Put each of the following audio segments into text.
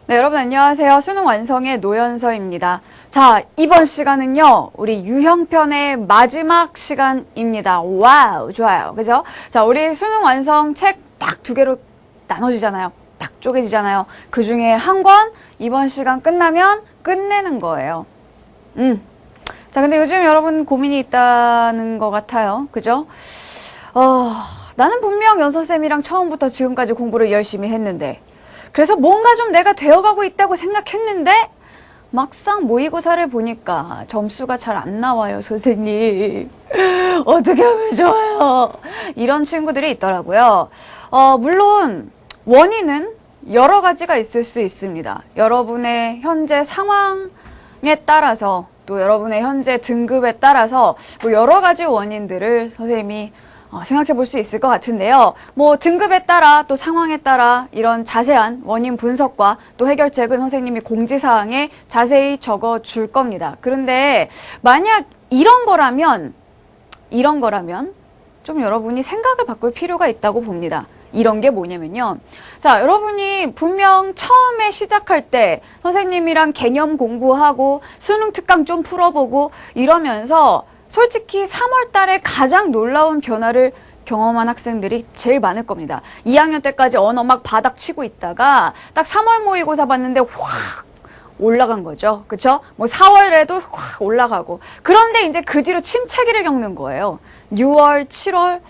네, 여러분 안녕하세요. 수능 완성의 노연서입니다. 자, 이번 시간은요, 우리 유형편의 마지막 시간입니다. 와우, 좋아요. 그죠? 자, 우리 수능 완성 책 딱 두 개로 나눠지잖아요. 딱 쪼개지잖아요. 그 중에 한 권, 이번 시간 끝나면 끝내는 거예요. 자, 근데 요즘 여러분 고민이 있다는 것 같아요. 그죠? 나는 분명 연서쌤이랑 처음부터 지금까지 공부를 열심히 했는데, 그래서 뭔가 좀 내가 되어가고 있다고 생각했는데 막상 모의고사를 보니까 점수가 잘 안 나와요, 선생님. 어떻게 하면 좋아요? 이런 친구들이 있더라고요. 물론 원인은 여러 가지가 있을 수 있습니다. 여러분의 현재 상황에 따라서 또 여러분의 현재 등급에 따라서 뭐 여러 가지 원인들을 선생님이 생각해 볼 수 있을 것 같은데요. 뭐 등급에 따라 또 상황에 따라 이런 자세한 원인 분석과 또 해결책은 선생님이 공지사항에 자세히 적어 줄 겁니다. 그런데 만약 이런 거라면 좀 여러분이 생각을 바꿀 필요가 있다고 봅니다. 이런 게 뭐냐면요. 자, 여러분이 분명 처음에 시작할 때 선생님이랑 개념 공부하고 수능 특강 좀 풀어보고 이러면서 솔직히 3월 달에 가장 놀라운 변화를 경험한 학생들이 제일 많을 겁니다. 2학년 때까지 언어 막 바닥 치고 있다가 딱 3월 모의고사 봤는데 확 올라간 거죠. 그쵸? 뭐 4월에도 확 올라가고. 그런데 이제 그 뒤로 침체기를 겪는 거예요. 6월, 7월,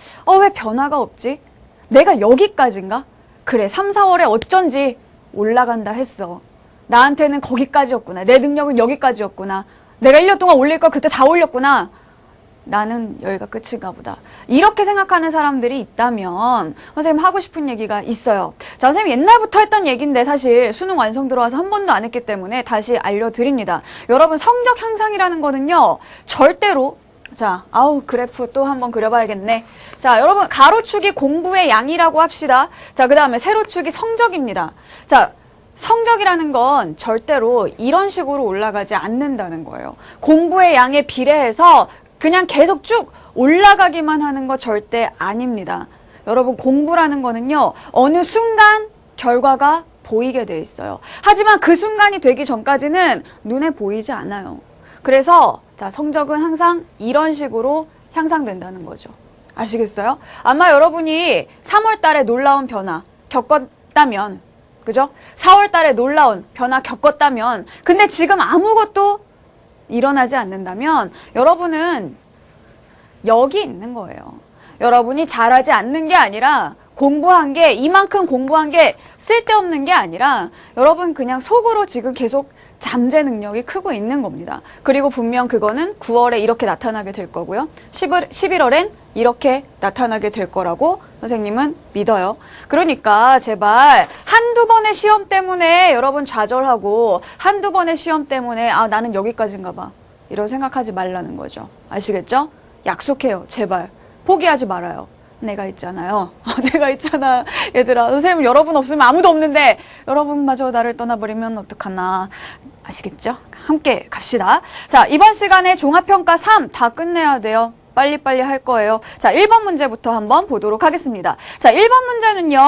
왜 변화가 없지? 내가 여기까지인가? 그래, 3, 4월에 어쩐지 올라간다 했어. 나한테는 거기까지였구나. 내 능력은 여기까지였구나. 내가 1년 동안 올릴 걸 그때 다 올렸구나. 나는 여기가 끝인가 보다. 이렇게 생각하는 사람들이 있다면 선생님 하고 싶은 얘기가 있어요. 자, 선생님 옛날부터 했던 얘기인데 사실 수능 완성 들어와서 한 번도 안 했기 때문에 다시 알려드립니다. 여러분 성적 향상이라는 거는요. 절대로 자, 그래프 또 한번 그려봐야겠네. 자, 여러분 가로축이 공부의 양이라고 합시다. 자, 그 다음에 세로축이 성적입니다. 자, 성적이라는 건 절대로 이런 식으로 올라가지 않는다는 거예요. 공부의 양에 비례해서 그냥 계속 쭉 올라가기만 하는 거 절대 아닙니다. 여러분 공부라는 거는요. 어느 순간 결과가 보이게 돼 있어요. 하지만 그 순간이 되기 전까지는 눈에 보이지 않아요. 그래서 자, 성적은 항상 이런 식으로 향상된다는 거죠. 아시겠어요? 아마 여러분이 3월 달에 놀라운 변화 겪었다면 그죠? 4월 달에 놀라운 변화 겪었다면 근데 지금 아무것도 일어나지 않는다면 여러분은 여기 있는 거예요. 여러분이 잘하지 않는 게 아니라 공부한 게 이만큼 공부한 게 쓸데없는 게 아니라 여러분 그냥 속으로 지금 계속 잠재 능력이 크고 있는 겁니다. 그리고 분명 그거는 9월에 이렇게 나타나게 될 거고요. 11월엔 이렇게 나타나게 될 거라고 선생님은 믿어요. 그러니까 제발 한두 번의 시험 때문에 여러분 좌절하고 한두 번의 시험 때문에 나는 여기까지인가 봐. 이런 생각하지 말라는 거죠. 아시겠죠? 약속해요. 제발. 포기하지 말아요. 내가 있잖아요. 내가 있잖아. 얘들아, 선생님 여러분 없으면 아무도 없는데 여러분마저 나를 떠나버리면 어떡하나. 아시겠죠? 함께 갑시다. 자, 이번 시간에 종합평가 3 다 끝내야 돼요. 빨리빨리 할 거예요. 자, 1번 문제부터 한번 보도록 하겠습니다. 자, 1번 문제는요.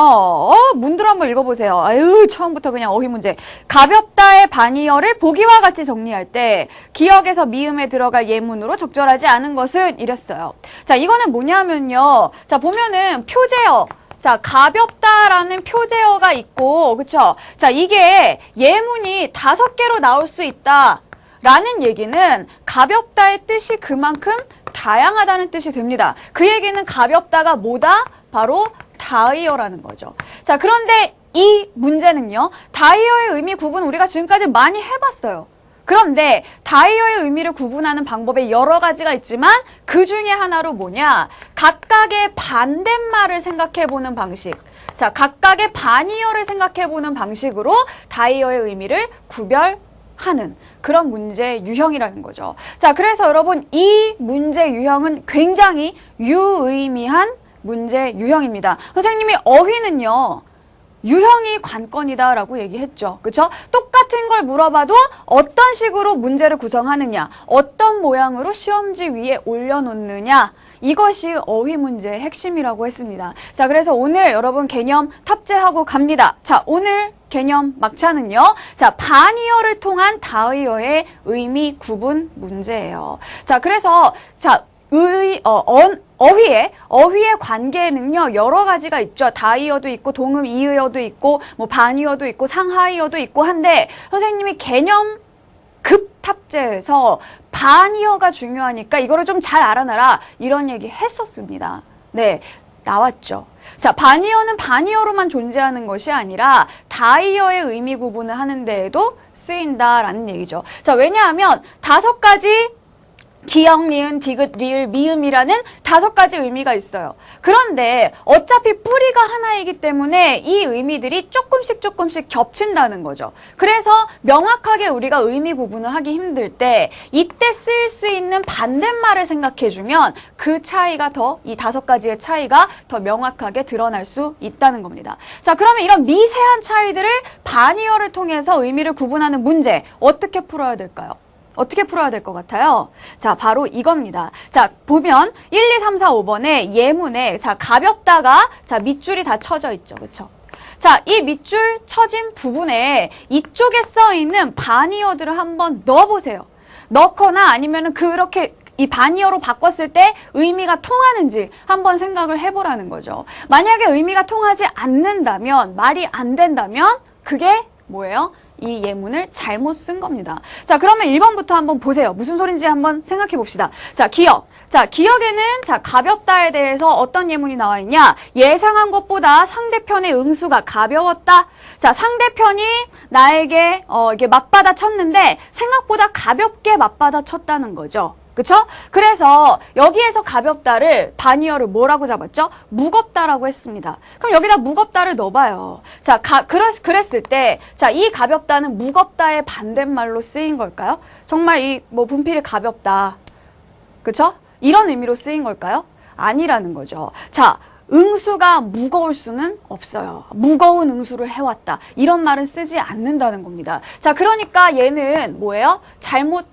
문들 한번 읽어보세요. 처음부터 그냥 어휘 문제. 가볍다의 반이어를 보기와 같이 정리할 때 기억에서 미음에 들어갈 예문으로 적절하지 않은 것은 이랬어요. 자, 이거는 뭐냐면요. 자, 보면은 표제어. 자, 가볍다라는 표제어가 있고, 그쵸? 자, 이게 예문이 5개로 나올 수 있다. 라는 얘기는 가볍다의 뜻이 그만큼 다양하다는 뜻이 됩니다. 그 얘기는 가볍다가 뭐다? 바로 다이어라는 거죠. 자, 그런데 이 문제는요. 다이어의 의미 구분 우리가 지금까지 많이 해봤어요. 그런데 다이어의 의미를 구분하는 방법에 여러 가지가 있지만 그 중에 하나로 뭐냐? 각각의 반대말을 생각해보는 방식. 자, 각각의 반이어를 생각해보는 방식으로 다이어의 의미를 구별하는 그런 문제 유형이라는 거죠. 자, 그래서 여러분 이 문제 유형은 굉장히 유의미한 문제 유형입니다. 선생님이 어휘는요. 유형이 관건이다라고 얘기했죠. 그쵸? 똑같은 걸 물어봐도 어떤 식으로 문제를 구성하느냐, 어떤 모양으로 시험지 위에 올려놓느냐 이것이 어휘 문제의 핵심이라고 했습니다. 자, 그래서 오늘 여러분 개념 탑재하고 갑니다. 자, 오늘 개념 막차는요. 자, 반의어를 통한 다의어의 의미 구분 문제예요. 자, 그래서 자, 어휘의 관계는요, 여러 가지가 있죠. 다의어도 있고, 동음 이의어도 있고, 뭐, 반의어도 있고, 상하의어도 있고 한데, 선생님이 개념 급 탑재해서 반의어가 중요하니까 이거를 좀 잘 알아놔라. 이런 얘기 했었습니다. 네, 나왔죠. 자, 반의어는 반의어로만 존재하는 것이 아니라 다의어의 의미 구분을 하는 데에도 쓰인다라는 얘기죠. 자, 왜냐하면 5가지 기역, 니은, 디귿, 리을, 미음이라는 5가지 의미가 있어요. 그런데 어차피 뿌리가 하나이기 때문에 이 의미들이 조금씩 겹친다는 거죠. 그래서 명확하게 우리가 의미 구분을 하기 힘들 때 이때 쓰일 수 있는 반대말을 생각해주면 그 차이가 이 5가지의 차이가 더 명확하게 드러날 수 있다는 겁니다. 자, 그러면 이런 미세한 차이들을 반의어를 통해서 의미를 구분하는 문제 어떻게 풀어야 될까요? 어떻게 풀어야 될 것 같아요? 자, 바로 이겁니다. 자, 보면 1, 2, 3, 4, 5번에 예문에 자, 가볍다가 자, 밑줄이 다 쳐져 있죠. 그렇죠? 자, 이 밑줄 쳐진 부분에 이쪽에 써 있는 반의어들을 한번 넣어 보세요. 넣거나 아니면은 그렇게 이 반의어로 바꿨을 때 의미가 통하는지 한번 생각을 해보라는 거죠. 만약에 의미가 통하지 않는다면, 말이 안 된다면 그게 뭐예요? 이 예문을 잘못 쓴 겁니다. 자, 그러면 1번부터 한번 보세요. 무슨 소린지 한번 생각해 봅시다. 자, 기역. 자, 기역에는 자, 가볍다에 대해서 어떤 예문이 나와 있냐? 예상한 것보다 상대편의 응수가 가벼웠다. 자, 상대편이 나에게 이게 맞받아 쳤는데 생각보다 가볍게 맞받아 쳤다는 거죠. 그쵸? 그래서 여기에서 가볍다를 반의어를 뭐라고 잡았죠? 무겁다라고 했습니다. 그럼 여기다 무겁다를 넣어봐요. 자, 그랬을 때, 자, 이 가볍다는 무겁다의 반대말로 쓰인 걸까요? 정말 분필이 가볍다. 그쵸? 이런 의미로 쓰인 걸까요? 아니라는 거죠. 자, 응수가 무거울 수는 없어요. 무거운 응수를 해왔다. 이런 말은 쓰지 않는다는 겁니다. 자, 그러니까 얘는 뭐예요? 잘못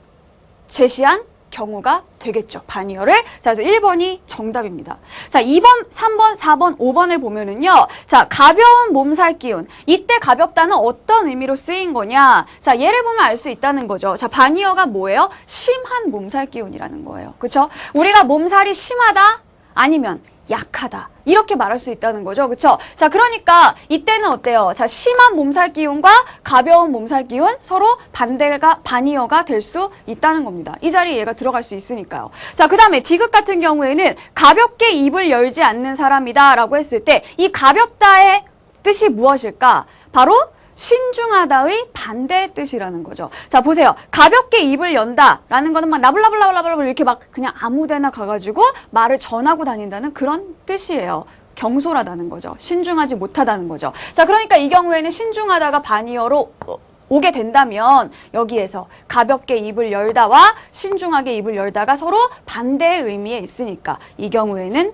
제시한 경우가 되겠죠. 반의어를. 자, 그래서 1번이 정답입니다. 자, 2번, 3번, 4번, 5번을 보면은요. 자, 가벼운 몸살 기운. 이때 가볍다는 어떤 의미로 쓰인 거냐? 자, 예를 보면 알 수 있다는 거죠. 자, 반의어가 뭐예요? 심한 몸살 기운이라는 거예요. 그렇죠? 우리가 몸살이 심하다? 아니면 약하다. 이렇게 말할 수 있다는 거죠. 그쵸? 자, 그러니까 이때는 어때요? 자, 심한 몸살 기운과 가벼운 몸살 기운 서로 반의어가 될 수 있다는 겁니다. 이 자리에 얘가 들어갈 수 있으니까요. 자, 그 다음에 디귿 같은 경우에는 가볍게 입을 열지 않는 사람이다 라고 했을 때 이 가볍다의 뜻이 무엇일까? 바로 신중하다의 반대의 뜻이라는 거죠. 자, 보세요. 가볍게 입을 연다라는 거는 막 나불나불나불나불 이렇게 막 그냥 아무데나 가가지고 말을 전하고 다닌다는 그런 뜻이에요. 경솔하다는 거죠. 신중하지 못하다는 거죠. 자, 그러니까 이 경우에는 신중하다가 반의어로 오게 된다면 여기에서 가볍게 입을 열다와 신중하게 입을 열다가 서로 반대의 의미에 있으니까 이 경우에는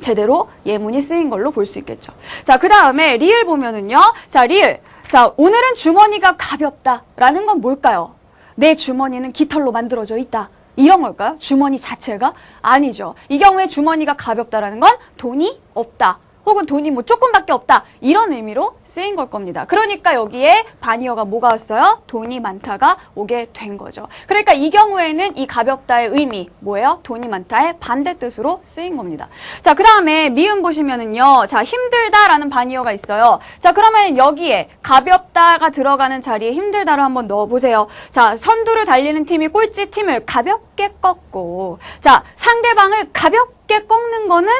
제대로 예문이 쓰인 걸로 볼 수 있겠죠. 자, 그 다음에 리을 보면은요. 자, 리을. 자, 오늘은 주머니가 가볍다라는 건 뭘까요? 내 주머니는 깃털로 만들어져 있다. 이런 걸까요? 주머니 자체가? 아니죠. 이 경우에 주머니가 가볍다라는 건 돈이 없다. 혹은 돈이 뭐 조금밖에 없다. 이런 의미로 쓰인 걸 겁니다. 그러니까 여기에 반의어가 뭐가 왔어요? 돈이 많다가 오게 된 거죠. 그러니까 이 경우에는 이 가볍다의 의미 뭐예요? 돈이 많다의 반대뜻으로 쓰인 겁니다. 자, 그 다음에 미음 보시면은요. 자, 힘들다라는 반의어가 있어요. 자, 그러면 여기에 가볍다가 들어가는 자리에 힘들다를 한번 넣어보세요. 자, 선두를 달리는 팀이 꼴찌 팀을 가볍게 꺾고 자, 상대방을 가볍게 꺾는 거는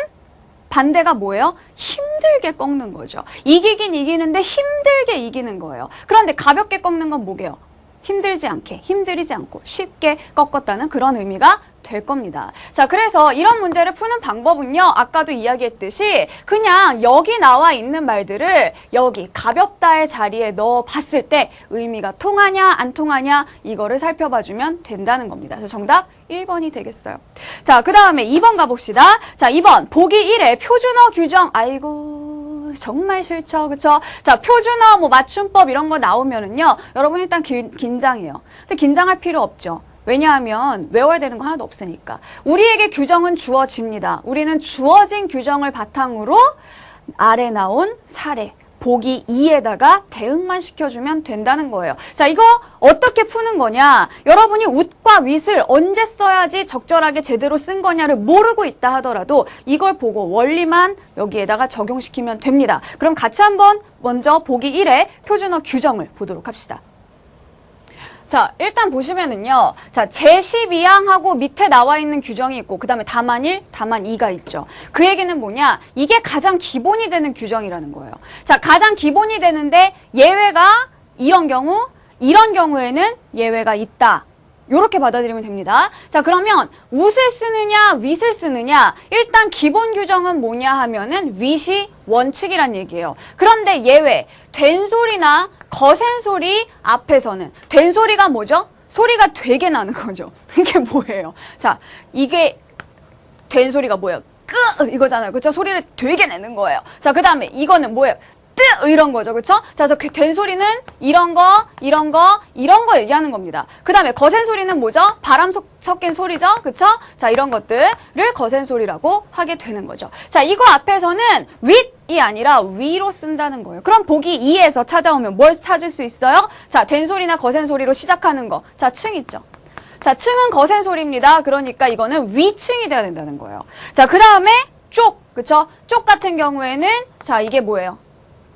반대가 뭐예요? 힘들게 꺾는 거죠. 이기긴 이기는데 힘들게 이기는 거예요. 그런데 가볍게 꺾는 건 뭐게요? 힘들지 않게, 힘들이지 않고 쉽게 꺾었다는 그런 의미가 될 겁니다. 자, 그래서 이런 문제를 푸는 방법은요. 아까도 이야기했듯이 그냥 여기 나와 있는 말들을 여기 가볍다의 자리에 넣어 봤을 때 의미가 통하냐 안 통하냐 이거를 살펴봐주면 된다는 겁니다. 그래서 정답 1번이 되겠어요. 자, 그 다음에 2번 가봅시다. 자, 2번 보기 1에 표준어 규정. 아이고 정말 싫죠. 그쵸? 자, 표준어 뭐 맞춤법 이런 거 나오면은요. 여러분 일단 긴장해요. 근데 긴장할 필요 없죠. 왜냐하면 외워야 되는 거 하나도 없으니까. 우리에게 규정은 주어집니다. 우리는 주어진 규정을 바탕으로 아래 나온 사례, 보기 2에다가 대응만 시켜주면 된다는 거예요. 자, 이거 어떻게 푸는 거냐? 여러분이 웃과 윗을 언제 써야지 적절하게 제대로 쓴 거냐를 모르고 있다 하더라도 이걸 보고 원리만 여기에다가 적용시키면 됩니다. 그럼 같이 한번 먼저 보기 1의 표준어 규정을 보도록 합시다. 자, 일단 보시면은요. 자, 제12항하고 밑에 나와 있는 규정이 있고 그 다음에 다만 1, 다만 2가 있죠. 그 얘기는 뭐냐? 이게 가장 기본이 되는 규정이라는 거예요. 자, 가장 기본이 되는데 예외가 이런 경우에는 예외가 있다. 요렇게 받아들이면 됩니다. 자, 그러면 웃을 쓰느냐, 윗을 쓰느냐. 일단 기본 규정은 뭐냐 하면은 윗이 원칙이란 얘기예요. 그런데 예외, 된소리나 거센소리 앞에서는 된소리가 뭐죠? 소리가 되게 나는 거죠. 이게 뭐예요? 자, 이게 된소리가 뭐예요? 끄 이거잖아요. 그렇죠? 소리를 되게 내는 거예요. 자, 그다음에 이거는 뭐예요? 뜨 이런 거죠. 그렇죠? 자, 그래서 된소리는 이런 거 얘기하는 겁니다. 그다음에 거센 소리는 뭐죠? 바람 섞인 소리죠. 그렇죠? 자, 이런 것들을 거센 소리라고 하게 되는 거죠. 자, 이거 앞에서는 윗이 아니라 위로 쓴다는 거예요. 그럼 보기 2에서 찾아오면 뭘 찾을 수 있어요? 자, 된소리나 거센 소리로 시작하는 거. 자, 층 있죠. 자, 층은 거센 소리입니다. 그러니까 이거는 위층이 돼야 된다는 거예요. 자, 그다음에 쪽. 그렇죠? 쪽 같은 경우에는 자, 이게 뭐예요?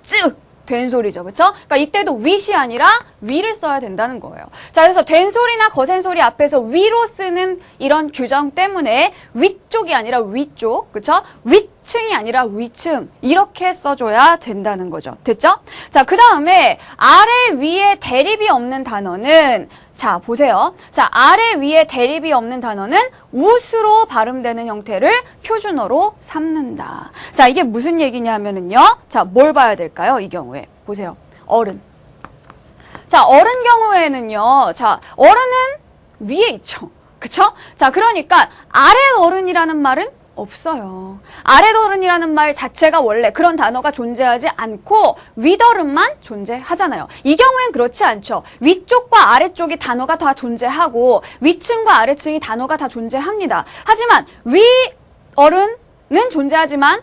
쯔! 된소리죠. 그쵸? 그러니까 이때도 윗이 아니라 위를 써야 된다는 거예요. 자, 그래서 된소리나 거센소리 앞에서 위로 쓰는 이런 규정 때문에 위쪽이 아니라 위쪽, 그쵸? 윗층이 아니라 위층. 이렇게 써줘야 된다는 거죠. 됐죠? 자, 그 다음에 아래 위에 대립이 없는 단어는 자, 보세요. 자, 아래 위에 대립이 없는 단어는 웃으로 발음되는 형태를 표준어로 삼는다. 자, 이게 무슨 얘기냐면은요. 자, 뭘 봐야 될까요? 이 경우에. 보세요. 어른. 자, 어른 경우에는요. 자, 어른은 위에 있죠. 그쵸? 자, 그러니까 아래 어른이라는 말은 없어요. 아랫어른이라는 말 자체가 원래 그런 단어가 존재하지 않고 윗어른만 존재하잖아요. 이 경우엔 그렇지 않죠. 위쪽과 아래쪽이 단어가 다 존재하고 위층과 아래층이 단어가 다 존재합니다. 하지만 위어른은 존재하지만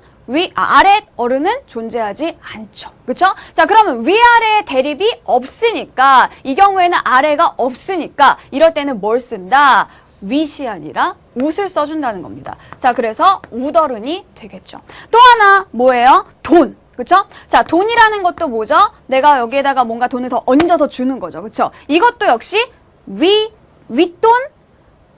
아랫어른은 존재하지 않죠. 그쵸? 자, 그러면 위아래의 대립이 없으니까 이 경우에는 아래가 없으니까 이럴 때는 뭘 쓴다? 윗이 아니라 웃을 써준다는 겁니다. 자, 그래서 웃어른이 되겠죠. 또 하나 뭐예요? 돈. 그쵸? 자, 돈이라는 것도 뭐죠? 내가 여기에다가 뭔가 돈을 더 얹어서 주는 거죠. 그쵸? 이것도 역시 윗돈,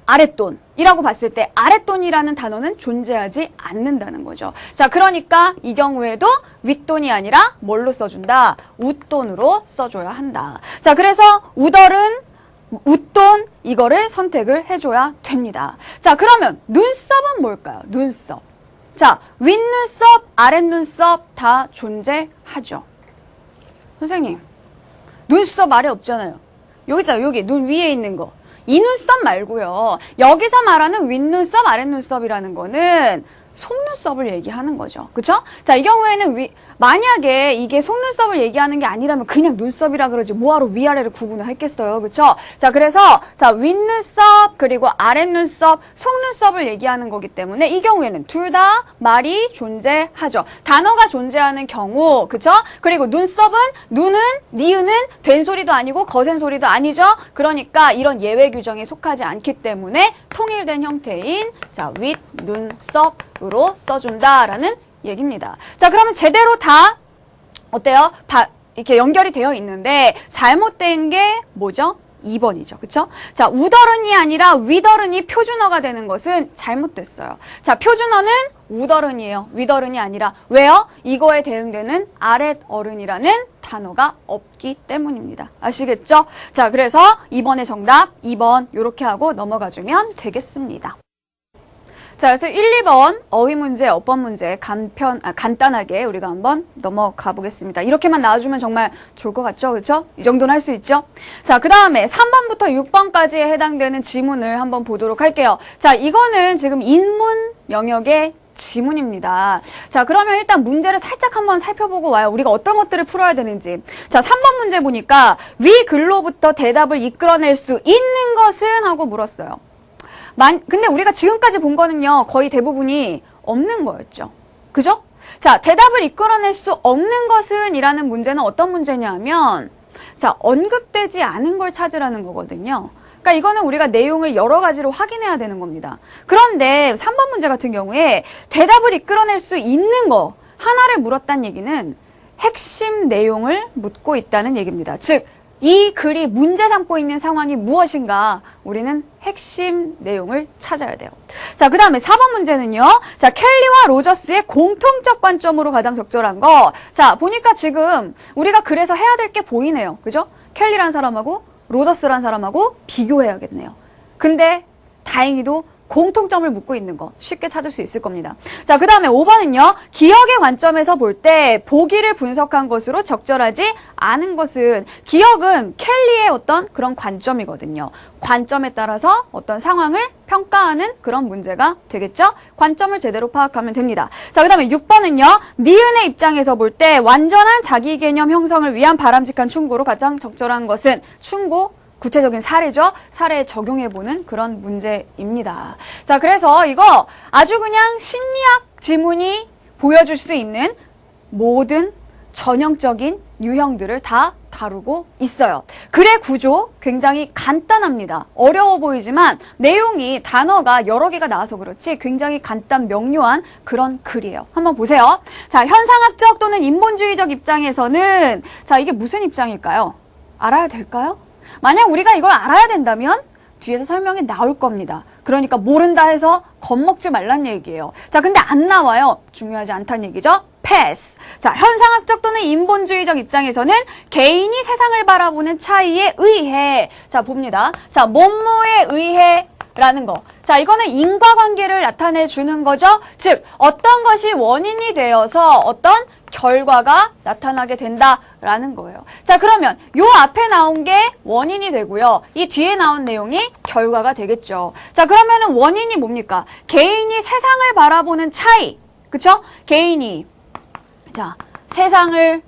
아랫돈이라고 봤을 때 아랫돈이라는 단어는 존재하지 않는다는 거죠. 자, 그러니까 이 경우에도 윗돈이 아니라 뭘로 써준다? 웃돈으로 써줘야 한다. 자, 그래서 웃돈 이거를 선택을 해줘야 됩니다. 자, 그러면 눈썹은 뭘까요? 눈썹. 자, 윗눈썹, 아랫눈썹 다 존재하죠. 선생님, 눈썹 아래 없잖아요. 여기 있잖아요. 여기 눈 위에 있는 거. 이 눈썹 말고요. 여기서 말하는 윗눈썹, 아랫눈썹이라는 거는 속눈썹을 얘기하는 거죠. 그쵸? 자, 이 경우에는 만약에 이게 속눈썹을 얘기하는 게 아니라면 그냥 눈썹이라 그러지 뭐하러 위아래를 구분을 했겠어요. 그쵸? 자, 그래서 자, 윗눈썹 그리고 아랫눈썹, 속눈썹을 얘기하는 거기 때문에 이 경우에는 둘 다 말이 존재하죠. 단어가 존재하는 경우, 그쵸? 그리고 눈썹은 니은은 된소리도 아니고 거센소리도 아니죠. 그러니까 이런 예외 규정에 속하지 않기 때문에 통일된 형태인 자, 윗눈썹으로 써준다라는 얘기입니다. 자, 그러면 제대로 다 어때요? 이렇게 연결이 되어 있는데 잘못된 게 뭐죠? 2번이죠. 그쵸? 자, 웃어른이 아니라 윗어른이 표준어가 되는 것은 잘못됐어요. 자, 표준어는 웃어른이에요. 윗어른이 아니라. 왜요? 이거에 대응되는 아랫어른이라는 단어가 없기 때문입니다. 아시겠죠? 자, 그래서 2번의 정답 2번 이렇게 하고 넘어가주면 되겠습니다. 자, 그래서 1, 2번 어휘 문제, 어법 문제 간단하게 우리가 한번 넘어가 보겠습니다. 이렇게만 나와주면 정말 좋을 것 같죠? 그렇죠? 이 정도는 할 수 있죠? 자, 그 다음에 3번부터 6번까지에 해당되는 지문을 한번 보도록 할게요. 자, 이거는 지금 인문 영역에 지문입니다. 자, 그러면 일단 문제를 살짝 한번 살펴보고 와요. 우리가 어떤 것들을 풀어야 되는지. 자, 3번 문제 보니까 위 글로부터 대답을 이끌어낼 수 있는 것은? 하고 물었어요. 근데 우리가 지금까지 본 거는요, 거의 대부분이 없는 거였죠. 그죠? 자, 대답을 이끌어낼 수 없는 것은? 이라는 문제는 어떤 문제냐면, 자, 언급되지 않은 걸 찾으라는 거거든요. 그러니까 이거는 우리가 내용을 여러 가지로 확인해야 되는 겁니다. 그런데 3번 문제 같은 경우에 대답을 이끌어낼 수 있는 거 하나를 물었다는 얘기는 핵심 내용을 묻고 있다는 얘기입니다. 즉, 이 글이 문제 삼고 있는 상황이 무엇인가 우리는 핵심 내용을 찾아야 돼요. 자, 그 다음에 4번 문제는요. 자, 켈리와 로저스의 공통적 관점으로 가장 적절한 거. 자, 보니까 지금 우리가 그래서 해야 될 게 보이네요. 그죠? 켈리란 사람하고 로저스란 사람하고 비교해야겠네요. 근데 다행히도 공통점을 묻고 있는 거 쉽게 찾을 수 있을 겁니다. 자, 그 다음에 5번은요. 기억의 관점에서 볼 때 보기를 분석한 것으로 적절하지 않은 것은, 기억은 켈리의 어떤 그런 관점이거든요. 관점에 따라서 어떤 상황을 평가하는 그런 문제가 되겠죠? 관점을 제대로 파악하면 됩니다. 자, 그 다음에 6번은요. 니은의 입장에서 볼 때 완전한 자기 개념 형성을 위한 바람직한 충고로 가장 적절한 것은, 충고 구체적인 사례죠. 사례에 적용해보는 그런 문제입니다. 자, 그래서 이거 아주 그냥 심리학 지문이 보여줄 수 있는 모든 전형적인 유형들을 다 다루고 있어요. 글의 구조 굉장히 간단합니다. 어려워 보이지만 내용이, 단어가 여러 개가 나와서 그렇지 굉장히 간단 명료한 그런 글이에요. 한번 보세요. 자, 현상학적 또는 인본주의적 입장에서는, 자, 이게 무슨 입장일까요? 알아야 될까요? 만약 우리가 이걸 알아야 된다면 뒤에서 설명이 나올 겁니다. 그러니까 모른다 해서 겁먹지 말란 얘기예요. 자, 근데 안 나와요. 중요하지 않다는 얘기죠. 패스. 자, 현상학적 또는 인본주의적 입장에서는 개인이 세상을 바라보는 차이에 의해, 자, 봅니다. 자, 뭐뭐에 의해 라는 거. 자, 이거는 인과관계를 나타내 주는 거죠. 즉, 어떤 것이 원인이 되어서 어떤 결과가 나타나게 된다라는 거예요. 자, 그러면 요 앞에 나온 게 원인이 되고요. 이 뒤에 나온 내용이 결과가 되겠죠. 자, 그러면은 원인이 뭡니까? 개인이 세상을 바라보는 차이. 그쵸? 개인이, 자, 세상을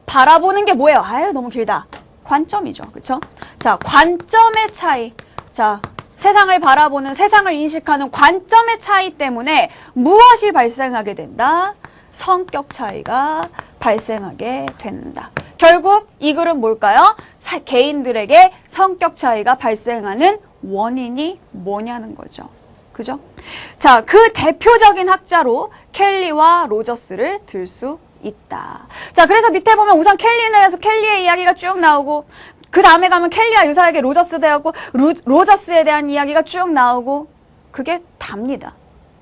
바라보는 게 뭐예요? 아유, 너무 길다. 관점이죠. 그쵸? 자, 관점의 차이. 자, 세상을 바라보는, 세상을 인식하는 관점의 차이 때문에 무엇이 발생하게 된다? 성격 차이가 발생하게 된다. 결국 이 글은 뭘까요? 개인들에게 성격 차이가 발생하는 원인이 뭐냐는 거죠. 그죠? 자, 그 대표적인 학자로 켈리와 로저스를 들 수 있다. 자, 그래서 밑에 보면 우선 켈리를 해서 켈리의 이야기가 쭉 나오고, 그 다음에 가면 켈리와 유사하게 로저스 되었고, 로저스에 대한 이야기가 쭉 나오고, 그게 답니다.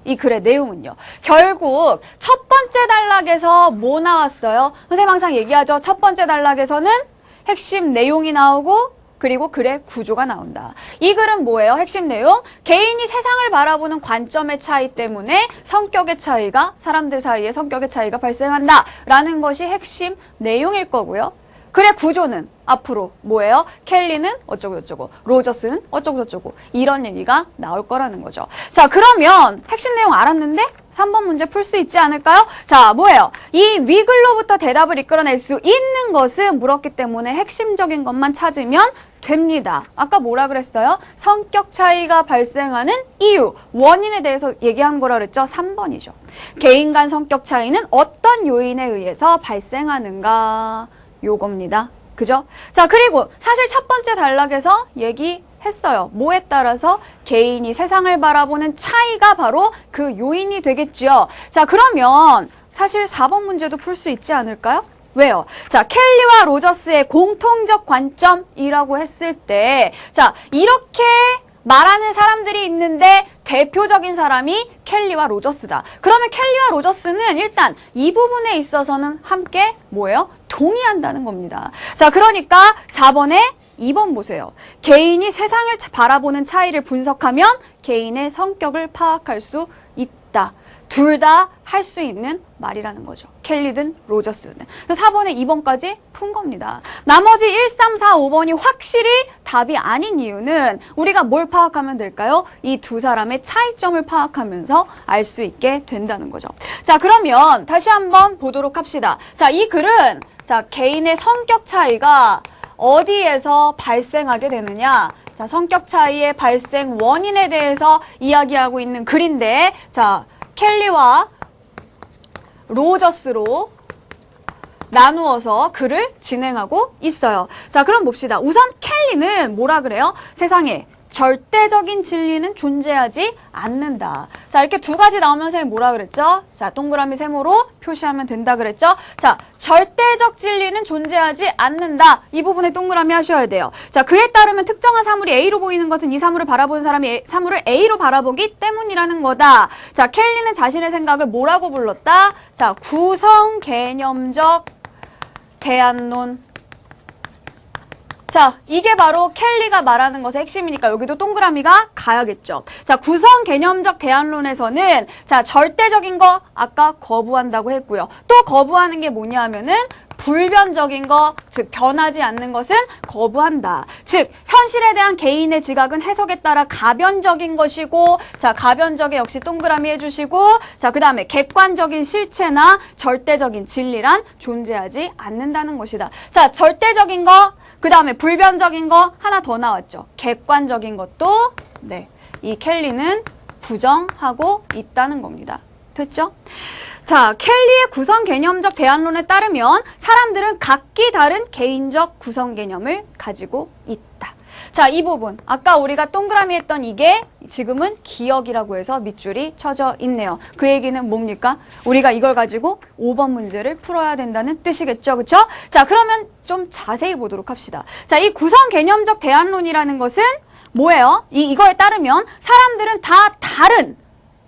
이 글의 내용은요. 결국 첫 번째 단락에서 뭐 나왔어요? 선생님 항상 얘기하죠. 첫 번째 단락에서는 핵심 내용이 나오고, 그리고 글의 구조가 나온다. 이 글은 뭐예요? 핵심 내용. 개인이 세상을 바라보는 관점의 차이 때문에 성격의 차이가, 사람들 사이에 성격의 차이가 발생한다 라는 것이 핵심 내용일 거고요. 글의 구조는 앞으로 뭐예요? 켈리는 어쩌고저쩌고, 로저스는 어쩌고저쩌고, 이런 얘기가 나올 거라는 거죠. 자, 그러면 핵심 내용 알았는데 3번 문제 풀 수 있지 않을까요? 자, 뭐예요? 이 위글로부터 대답을 이끌어낼 수 있는 것은 물었기 때문에 핵심적인 것만 찾으면 됩니다. 아까 뭐라 그랬어요? 성격 차이가 발생하는 이유, 원인에 대해서 얘기한 거라 그랬죠? 3번이죠. 개인 간 성격 차이는 어떤 요인에 의해서 발생하는가? 요겁니다. 그죠? 자, 그리고 사실 첫 번째 단락에서 얘기했어요. 뭐에 따라서 개인이 세상을 바라보는 차이가 바로 그 요인이 되겠죠. 자, 그러면 사실 4번 문제도 풀 수 있지 않을까요? 왜요? 자, 켈리와 로저스의 공통적 관점이라고 했을 때, 자, 이렇게 말하는 사람들이 있는데 대표적인 사람이 켈리와 로저스다. 그러면 켈리와 로저스는 일단 이 부분에 있어서는 함께 뭐예요? 동의한다는 겁니다. 자, 그러니까 4번에 2번 보세요. 개인이 세상을 바라보는 차이를 분석하면 개인의 성격을 파악할 수 있다. 둘 다 할 수 있는 말이라는 거죠. 켈리든 로저스든. 그래서 4번에 2번까지 푼 겁니다. 나머지 1, 3, 4, 5번이 확실히 답이 아닌 이유는 우리가 뭘 파악하면 될까요? 이 두 사람의 차이점을 파악하면서 알 수 있게 된다는 거죠. 자, 그러면 다시 한번 보도록 합시다. 자, 이 글은 자, 개인의 성격 차이가 어디에서 발생하게 되느냐? 자, 성격 차이의 발생 원인에 대해서 이야기하고 있는 글인데, 자, 켈리와 로저스로 나누어서 글을 진행하고 있어요. 자, 그럼 봅시다. 우선 켈리는 뭐라 그래요? 세상에 절대적인 진리는 존재하지 않는다. 자, 이렇게 두 가지 나오면 선생님 뭐라 그랬죠? 자, 동그라미 세모로 표시하면 된다 그랬죠? 자, 절대적 진리는 존재하지 않는다. 이 부분에 동그라미 하셔야 돼요. 자, 그에 따르면 특정한 사물이 A로 보이는 것은 이 사물을 바라보는 사람이 사물을 A로 바라보기 때문이라는 거다. 자, 켈리는 자신의 생각을 뭐라고 불렀다? 자, 구성 개념적 대안론. 자, 이게 바로 켈리가 말하는 것의 핵심이니까 여기도 동그라미가 가야겠죠. 자, 구성 개념적 대안론에서는 자, 절대적인 거 아까 거부한다고 했고요. 또 거부하는 게 뭐냐 하면은 불변적인 거, 즉 변하지 않는 것은 거부한다. 즉 현실에 대한 개인의 지각은 해석에 따라 가변적인 것이고, 자, 가변적에 역시 동그라미 해주시고, 자, 그 다음에 객관적인 실체나 절대적인 진리란 존재하지 않는다는 것이다. 자, 절대적인 거, 그 다음에 불변적인 거 하나 더 나왔죠. 객관적인 것도 네, 이 켈리는 부정하고 있다는 겁니다. 됐죠? 자, 켈리의 구성 개념적 대안론에 따르면 사람들은 각기 다른 개인적 구성 개념을 가지고 있다. 자, 이 부분 아까 우리가 동그라미 했던 이게 지금은 기억이라고 해서 밑줄이 쳐져 있네요. 그 얘기는 뭡니까? 우리가 이걸 가지고 5번 문제를 풀어야 된다는 뜻이겠죠. 그렇죠? 자, 그러면 좀 자세히 보도록 합시다. 자, 이 구성 개념적 대안론이라는 것은 뭐예요? 이거에 따르면 사람들은 다 다른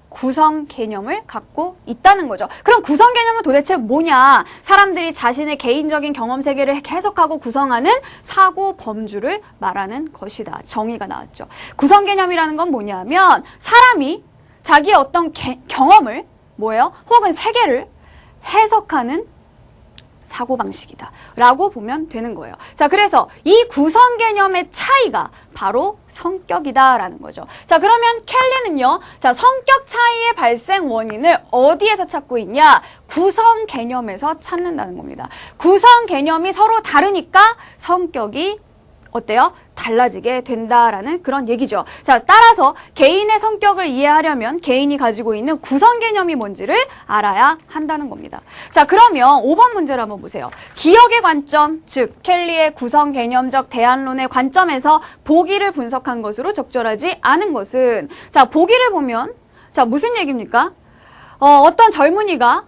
구성 개념을 갖고 있다는 거죠. 그럼 구성 개념은 도대체 뭐냐? 사람들이 자신의 개인적인 경험 세계를 해석하고 구성하는 사고 범주를 말하는 것이다. 정의가 나왔죠. 구성 개념이라는 건 뭐냐면 사람이 자기의 어떤 경험을 뭐예요? 혹은 세계를 해석하는 사고방식이다 라고 보면 되는 거예요. 자, 그래서 이 구성 개념의 차이가 바로 성격이다 라는 거죠. 자, 그러면 켈리는요, 자, 성격 차이의 발생 원인을 어디에서 찾고 있냐? 구성 개념에서 찾는다는 겁니다. 구성 개념이 서로 다르니까 성격이 어때요? 달라지게 된다라는 그런 얘기죠. 자, 따라서 개인의 성격을 이해하려면 개인이 가지고 있는 구성 개념이 뭔지를 알아야 한다는 겁니다. 자, 그러면 5번 문제를 한번 보세요. 기억의 관점, 즉 켈리의 구성 개념적 대안론의 관점에서 보기를 분석한 것으로 적절하지 않은 것은, 자, 보기를 보면 자, 무슨 얘기입니까? 어떤 젊은이가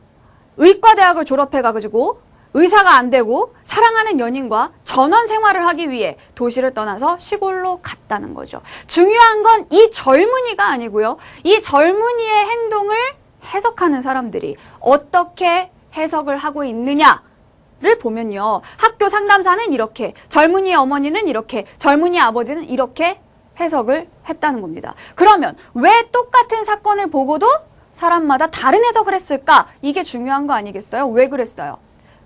의과대학을 졸업해가지고 의사가 안 되고 사랑하는 연인과 전원 생활을 하기 위해 도시를 떠나서 시골로 갔다는 거죠. 중요한 건 이 젊은이가 아니고요. 이 젊은이의 행동을 해석하는 사람들이 어떻게 해석을 하고 있느냐를 보면요. 학교 상담사는 이렇게, 젊은이의 어머니는 이렇게, 젊은이의 아버지는 이렇게 해석을 했다는 겁니다. 그러면 왜 똑같은 사건을 보고도 사람마다 다른 해석을 했을까? 이게 중요한 거 아니겠어요? 왜 그랬어요?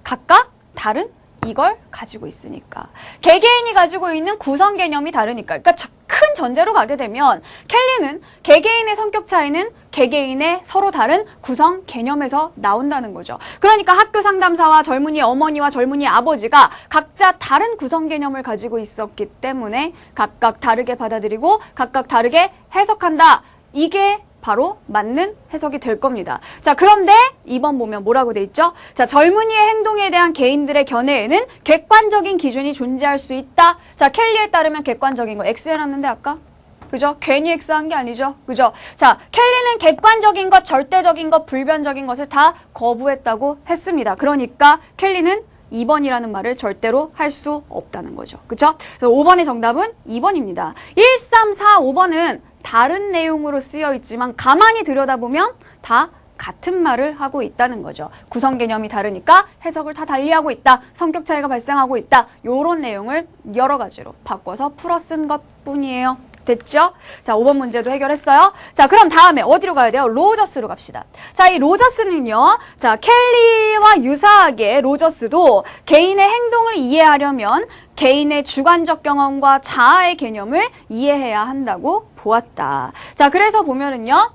각각 다른 이걸 가지고 있으니까. 개개인이 가지고 있는 구성 개념이 다르니까. 그러니까 큰 전제로 가게 되면 켈리는 개개인의 성격 차이는 개개인의 서로 다른 구성 개념에서 나온다는 거죠. 그러니까 학교 상담사와 젊은이의 어머니와 젊은이의 아버지가 각자 다른 구성 개념을 가지고 있었기 때문에 각각 다르게 받아들이고 각각 다르게 해석한다. 이게 바로 맞는 해석이 될 겁니다. 자, 그런데 2번 보면 뭐라고 돼 있죠? 자, 젊은이의 행동에 대한 개인들의 견해에는 객관적인 기준이 존재할 수 있다. 자, 켈리에 따르면 객관적인 거 X 해놨는데 아까? 그죠? 괜히 X 한 게 아니죠? 그죠? 자, 켈리는 객관적인 것, 절대적인 것, 불변적인 것을 다 거부했다고 했습니다. 그러니까 켈리는 2번이라는 말을 절대로 할 수 없다는 거죠. 그쵸? 그래서 5번의 정답은 2번입니다. 1, 3, 4, 5번은 다른 내용으로 쓰여 있지만 가만히 들여다보면 다 같은 말을 하고 있다는 거죠. 구성 개념이 다르니까 해석을 다 달리하고 있다. 성격 차이가 발생하고 있다. 이런 내용을 여러 가지로 바꿔서 풀어 쓴 것뿐이에요. 됐죠? 자, 5번 문제도 해결했어요. 자, 그럼 다음에 어디로 가야 돼요? 로저스로 갑시다. 자, 이 로저스는요. 자, 켈리와 유사하게 로저스도 개인의 행동을 이해하려면 개인의 주관적 경험과 자아의 개념을 이해해야 한다고 보았다. 자, 그래서 보면은요.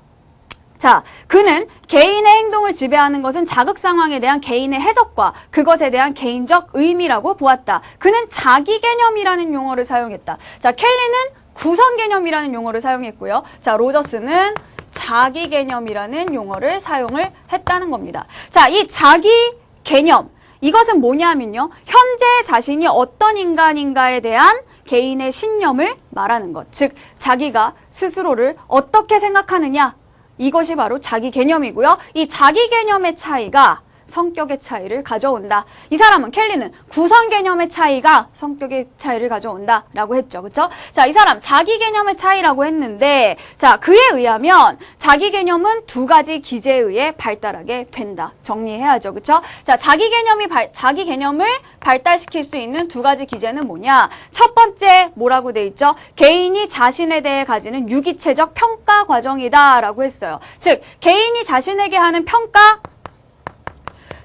자, 그는 개인의 행동을 지배하는 것은 자극 상황에 대한 개인의 해석과 그것에 대한 개인적 의미라고 보았다. 그는 자기 개념이라는 용어를 사용했다. 자, 켈리는 구성 개념이라는 용어를 사용했고요. 자, 로저스는 자기 개념이라는 용어를 사용을 했다는 겁니다. 자, 이 자기 개념, 이것은 뭐냐면요. 현재 자신이 어떤 인간인가에 대한 개인의 신념을 말하는 것. 즉, 자기가 스스로를 어떻게 생각하느냐. 이것이 바로 자기 개념이고요. 이 자기 개념의 차이가 성격의 차이를 가져온다. 이 사람은 켈리는 구성 개념의 차이가 성격의 차이를 가져온다라고 했죠. 그렇죠? 자, 이 사람 자기 개념의 차이라고 했는데 자, 그에 의하면 자기 개념은 두 가지 기제에 의해 발달하게 된다. 정리해야죠. 그렇죠? 자, 자기 개념을 발달시킬 수 있는 두 가지 기제는 뭐냐? 첫 번째 뭐라고 돼 있죠? 개인이 자신에 대해 가지는 유기체적 평가 과정이다라고 했어요. 즉, 개인이 자신에게 하는 평가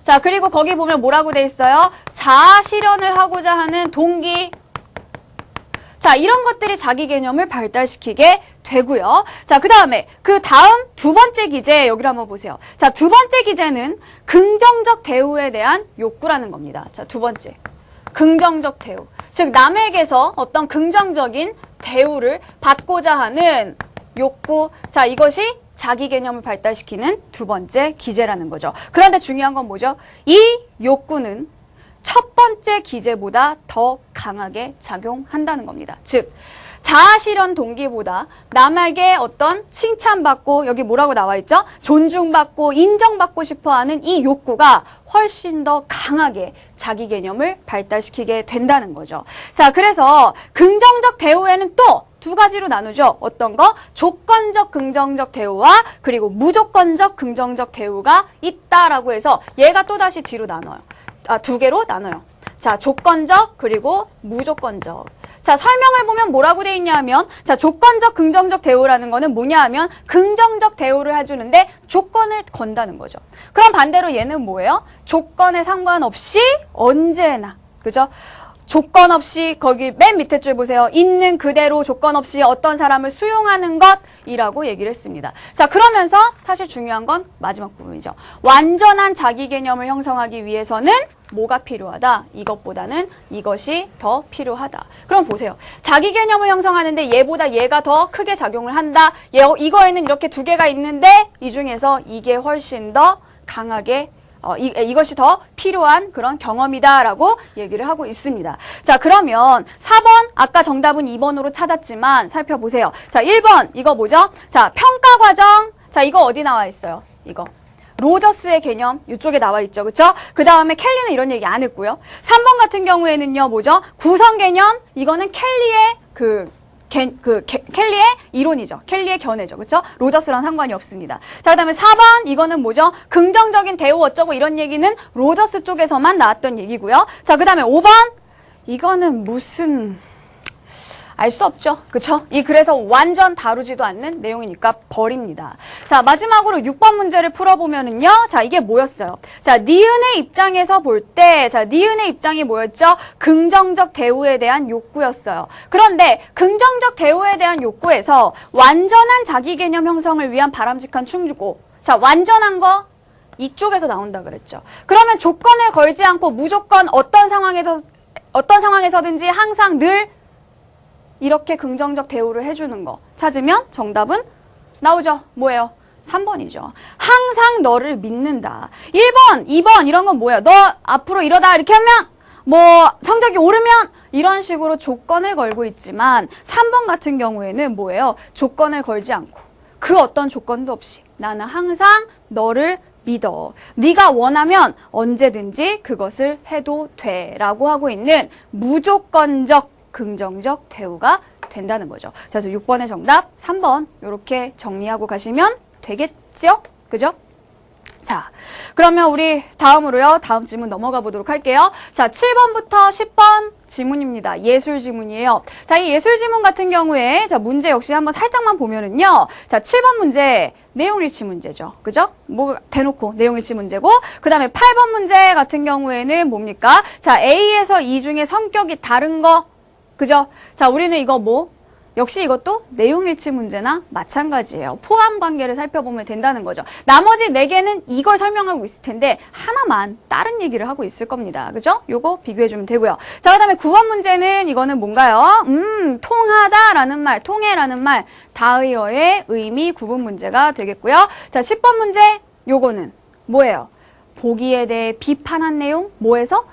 자, 그리고 거기 보면 뭐라고 돼 있어요? 자아 실현을 하고자 하는 동기. 자, 이런 것들이 자기 개념을 발달시키게 되고요. 자, 그 다음에 그 다음 두 번째 기제 여기를 한번 보세요. 자, 두 번째 기제는 긍정적 대우에 대한 욕구라는 겁니다. 자, 두 번째. 긍정적 대우. 즉, 남에게서 어떤 긍정적인 대우를 받고자 하는 욕구. 자, 이것이 자기 개념을 발달시키는 두 번째 기제라는 거죠. 그런데 중요한 건 뭐죠? 이 욕구는 첫 번째 기제보다 더 강하게 작용한다는 겁니다. 즉, 자아실현 동기보다 남에게 어떤 칭찬받고 여기 뭐라고 나와 있죠? 존중받고 인정받고 싶어하는 이 욕구가 훨씬 더 강하게 자기 개념을 발달시키게 된다는 거죠. 자, 그래서 긍정적 대우에는 또 두 가지로 나누죠. 어떤 거? 조건적 긍정적 대우와 그리고 무조건적 긍정적 대우가 있다라고 해서 얘가 또다시 뒤로 나눠요. 두 개로 나눠요. 자, 조건적 그리고 무조건적. 자, 설명을 보면 뭐라고 돼 있냐면 자, 조건적 긍정적 대우라는 거는 뭐냐 하면 긍정적 대우를 해주는데 조건을 건다는 거죠. 그럼 반대로 얘는 뭐예요? 조건에 상관없이 언제나 그죠? 조건 없이 거기 맨 밑에 줄 보세요. 있는 그대로 조건 없이 어떤 사람을 수용하는 것이라고 얘기를 했습니다. 자, 그러면서 사실 중요한 건 마지막 부분이죠. 완전한 자기 개념을 형성하기 위해서는 뭐가 필요하다? 이것보다는 이것이 더 필요하다. 그럼 보세요. 자기 개념을 형성하는데 얘보다 얘가 더 크게 작용을 한다. 이거에는 이렇게 두 개가 있는데 이 중에서 이게 훨씬 더 강하게 이것이 더 필요한 그런 경험이다라고 얘기를 하고 있습니다. 자, 그러면 4번, 아까 정답은 2번으로 찾았지만 살펴보세요. 자, 1번, 이거 뭐죠? 자, 평가 과정. 자, 이거 어디 나와 있어요? 이거. 로저스의 개념, 이쪽에 나와 있죠. 그쵸? 그 다음에 켈리는 이런 얘기 안 했고요. 3번 같은 경우에는요, 뭐죠? 구성 개념, 이거는 켈리의 켈리의 이론이죠. 켈리의 견해죠. 그쵸? 로저스랑 상관이 없습니다. 자, 그 다음에 4번, 이거는 뭐죠? 긍정적인 대우 어쩌고 이런 얘기는 로저스 쪽에서만 나왔던 얘기고요. 자, 그 다음에 5번, 이거는 무슨, 알 수 없죠. 그쵸? 그래서 완전 다루지도 않는 내용이니까 버립니다. 자, 마지막으로 6번 문제를 풀어보면은요. 자, 이게 뭐였어요? 자, 니은의 입장에서 볼 때, 자, 니은의 입장이 뭐였죠? 긍정적 대우에 대한 욕구였어요. 그런데 긍정적 대우에 대한 욕구에서 완전한 자기 개념 형성을 위한 바람직한 충고. 자, 완전한 거 이쪽에서 나온다 그랬죠. 그러면 조건을 걸지 않고 무조건 어떤 상황에서든지 항상 늘 이렇게 긍정적 대우를 해주는 거 찾으면 정답은 나오죠. 뭐예요? 3번이죠. 항상 너를 믿는다. 1번, 2번 이런 건 뭐예요? 너 앞으로 이러다 이렇게 하면 뭐 성적이 오르면 이런 식으로 조건을 걸고 있지만 3번 같은 경우에는 뭐예요? 조건을 걸지 않고 그 어떤 조건도 없이 나는 항상 너를 믿어. 네가 원하면 언제든지 그것을 해도 돼 라고 하고 있는 무조건적 긍정적 대우가 된다는 거죠. 자, 그래서 6번의 정답 3번 이렇게 정리하고 가시면 되겠죠? 그죠? 자, 그러면 우리 다음으로요. 다음 질문 넘어가 보도록 할게요. 자, 7번부터 10번 지문입니다. 예술 지문이에요. 자, 이 예술 지문 같은 경우에 자, 문제 역시 한번 살짝만 보면은요. 자, 7번 문제 내용일치 문제죠. 그죠? 뭐 대놓고 내용일치 문제고 그다음에 8번 문제 같은 경우에는 뭡니까? 자, A에서 E 중에 성격이 다른 거. 그죠? 자, 우리는 이거 뭐 역시 이것도 내용일치 문제나 마찬가지예요. 포함 관계를 살펴보면 된다는 거죠. 나머지 4개는 이걸 설명하고 있을 텐데 하나만 다른 얘기를 하고 있을 겁니다. 그죠? 요거 비교해주면 되고요. 자, 그 다음에 9번 문제는 이거는 뭔가요? 통하다라는 말, 통해라는 말, 다의어의 의미 구분 문제가 되겠고요. 자, 10번 문제 요거는 뭐예요? 보기에 대해 비판한 내용, 뭐에서?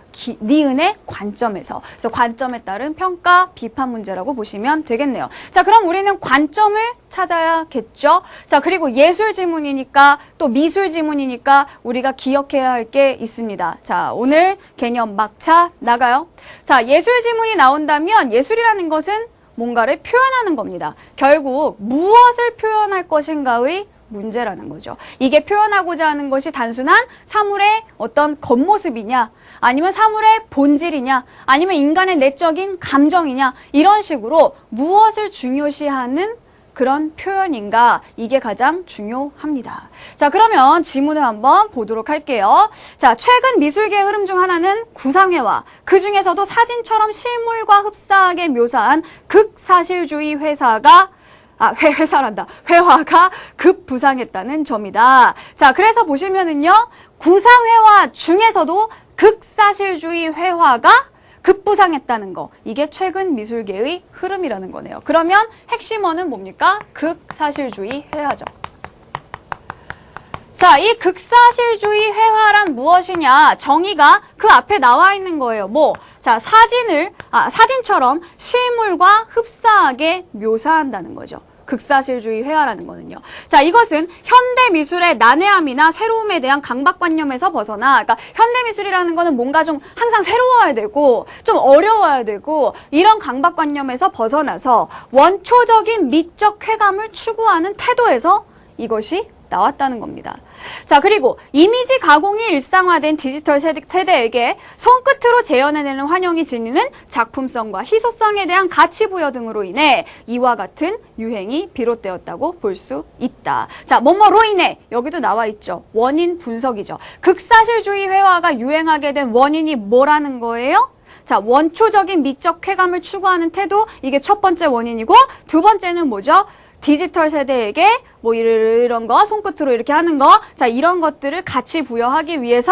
니은의 관점에서. 그래서 관점에 따른 평가, 비판 문제라고 보시면 되겠네요. 자, 그럼 우리는 관점을 찾아야겠죠? 자, 그리고 예술 지문이니까 또 미술 지문이니까 우리가 기억해야 할 게 있습니다. 자, 오늘 개념 막차 나가요. 자, 예술 지문이 나온다면 예술이라는 것은 뭔가를 표현하는 겁니다. 결국 무엇을 표현할 것인가의 문제라는 거죠. 이게 표현하고자 하는 것이 단순한 사물의 어떤 겉모습이냐, 아니면 사물의 본질이냐, 아니면 인간의 내적인 감정이냐, 이런 식으로 무엇을 중요시하는 그런 표현인가, 이게 가장 중요합니다. 자, 그러면 지문을 한번 보도록 할게요. 자, 최근 미술계의 흐름 중 하나는 구상회화, 그 중에서도 사진처럼 실물과 흡사하게 묘사한 극사실주의 회화가 급부상했다는 점이다. 자, 그래서 보시면은요, 구상회화 중에서도 극사실주의 회화가 급부상했다는 거. 이게 최근 미술계의 흐름이라는 거네요. 그러면 핵심어는 뭡니까? 극사실주의 회화죠. 자, 이 극사실주의 회화란 무엇이냐? 정의가 그 앞에 나와 있는 거예요. 뭐? 자, 사진처럼 실물과 흡사하게 묘사한다는 거죠. 극사실주의 회화라는 거는요. 자, 이것은 현대 미술의 난해함이나 새로움에 대한 강박관념에서 벗어나, 그러니까 현대 미술이라는 거는 뭔가 좀 항상 새로워야 되고, 좀 어려워야 되고, 이런 강박관념에서 벗어나서 원초적인 미적 쾌감을 추구하는 태도에서 이것이 나왔다는 겁니다. 자, 그리고 이미지 가공이 일상화된 디지털 세대에게 손끝으로 재현해내는 환영이 지니는 작품성과 희소성에 대한 가치 부여 등으로 인해 이와 같은 유행이 비롯되었다고 볼 수 있다. 자, 뭐뭐로 인해 여기도 나와 있죠. 원인 분석이죠. 극사실주의 회화가 유행하게 된 원인이 뭐라는 거예요? 자, 원초적인 미적 쾌감을 추구하는 태도, 이게 첫 번째 원인이고, 두 번째는 뭐죠? 디지털 세대에게 뭐 이런 거, 손끝으로 이렇게 하는 거, 자, 이런 것들을 가치 부여하기 위해서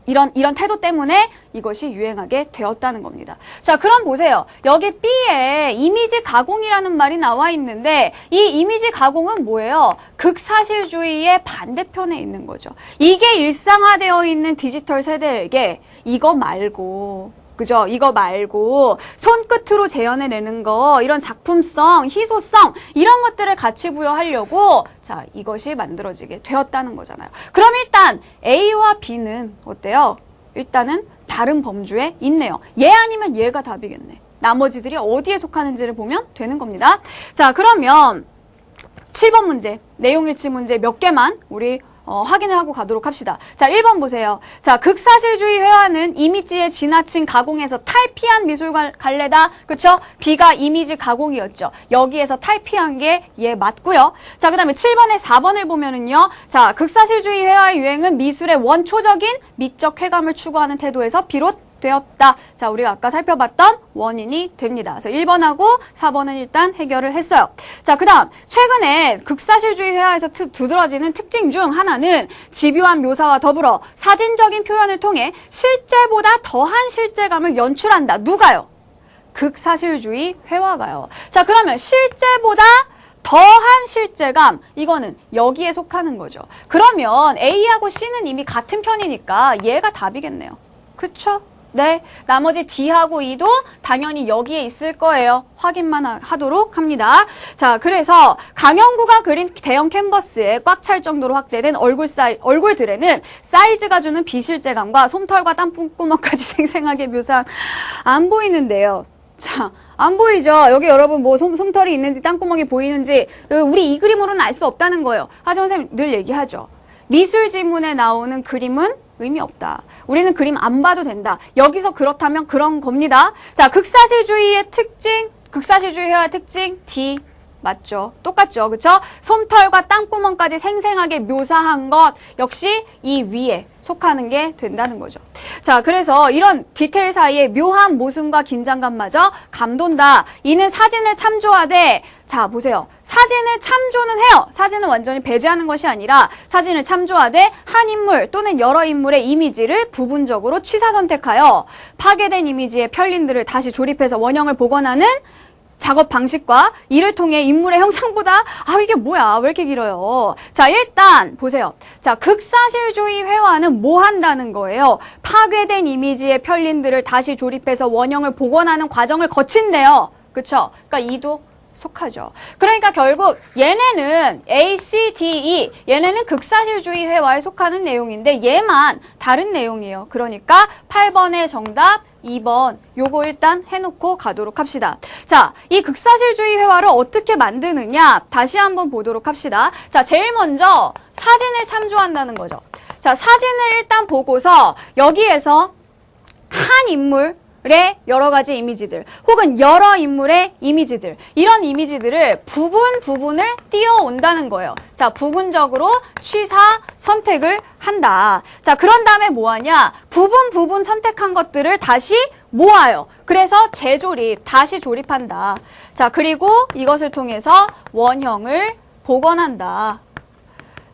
이런 태도 때문에 이것이 유행하게 되었다는 겁니다. 자, 그럼 보세요. 여기 B에 이미지 가공이라는 말이 나와 있는데 이 이미지 가공은 뭐예요? 극사실주의의 반대편에 있는 거죠. 이게 일상화되어 있는 디지털 세대에게 이거 말고, 그죠? 이거 말고 손끝으로 재현해내는 거, 이런 작품성, 희소성, 이런 것들을 가치 부여하려고 자, 이것이 만들어지게 되었다는 거잖아요. 그럼 일단 A와 B는 어때요? 일단은 다른 범주에 있네요. 얘 아니면 얘가 답이겠네. 나머지들이 어디에 속하는지를 보면 되는 겁니다. 자, 그러면 7번 문제, 내용일치 문제 몇 개만 우리 확인을 하고 가도록 합시다. 자, 1번 보세요. 자, 극사실주의 회화는 이미지의 지나친 가공에서 탈피한 미술 갈래다. 그쵸? B가 이미지 가공이었죠. 여기에서 탈피한 게 얘 맞고요. 자, 그 다음에 7번에 4번을 보면은요. 자, 극사실주의 회화의 유행은 미술의 원초적인 미적 쾌감을 추구하는 태도에서 비롯되었다. 자, 우리가 아까 살펴봤던 원인이 됩니다. 그래서 1번하고 4번은 일단 해결을 했어요. 자, 그 다음 최근에 극사실주의 회화에서 두드러지는 특징 중 하나는 집요한 묘사와 더불어 사진적인 표현을 통해 실제보다 더한 실제감을 연출한다. 누가요? 극사실주의 회화가요. 자, 그러면 실제보다 더한 실제감, 이거는 여기에 속하는 거죠. 그러면 A하고 C는 이미 같은 편이니까 얘가 답이겠네요. 그쵸? 네, 나머지 D하고 E도 당연히 여기에 있을 거예요. 확인만 하도록 합니다. 자, 그래서 강영구가 그린 대형 캔버스에 꽉 찰 정도로 확대된 얼굴들에는 사이즈가 주는 비실제감과 솜털과 땀구멍까지 생생하게 묘사한, 안 보이는데요. 자, 안 보이죠? 여기 여러분 뭐 솜털이 있는지 땀구멍이 보이는지 우리 이 그림으로는 알 수 없다는 거예요. 하지만 선생님 늘 얘기하죠. 미술 지문에 나오는 그림은 의미 없다. 우리는 그림 안 봐도 된다. 여기서 그렇다면 그런 겁니다. 자, 극사실주의의 특징, 극사실주의 회화의 특징, D. 맞죠? 똑같죠? 그쵸? 솜털과 땅구멍까지 생생하게 묘사한 것 역시 이 위에 속하는 게 된다는 거죠. 자, 그래서 이런 디테일 사이에 묘한 모순과 긴장감마저 감돈다. 이는 사진을 참조하되, 자, 보세요. 사진을 참조는 해요. 사진은 완전히 배제하는 것이 아니라 사진을 참조하되 한 인물 또는 여러 인물의 이미지를 부분적으로 취사 선택하여 파괴된 이미지의 편린들을 다시 조립해서 원형을 복원하는 작업 방식과 이를 통해 인물의 형상보다 이게 뭐야 왜 이렇게 길어요. 자, 일단 보세요. 자, 극사실주의 회화는 뭐 한다는 거예요? 파괴된 이미지의 편린들을 다시 조립해서 원형을 복원하는 과정을 거친대요. 그쵸? 그러니까 이도 속하죠. 그러니까 결국 얘네는 A, C, D, E 얘네는 극사실주의 회화에 속하는 내용인데 얘만 다른 내용이에요. 그러니까 8번의 정답 2번 요거 일단 해놓고 가도록 합시다. 자, 이 극사실주의 회화를 어떻게 만드느냐 다시 한번 보도록 합시다. 자, 제일 먼저 사진을 참조한다는 거죠. 자, 사진을 일단 보고서 여기에서 한 인물의 여러 가지 이미지들 혹은 여러 인물의 이미지들 이런 이미지들을 부분을 띄워온다는 거예요. 자, 부분적으로 취사 선택을 한다. 자, 그런 다음에 뭐하냐? 부분 선택한 것들을 다시 모아요. 그래서 재조립, 다시 조립한다. 자, 그리고 이것을 통해서 원형을 복원한다.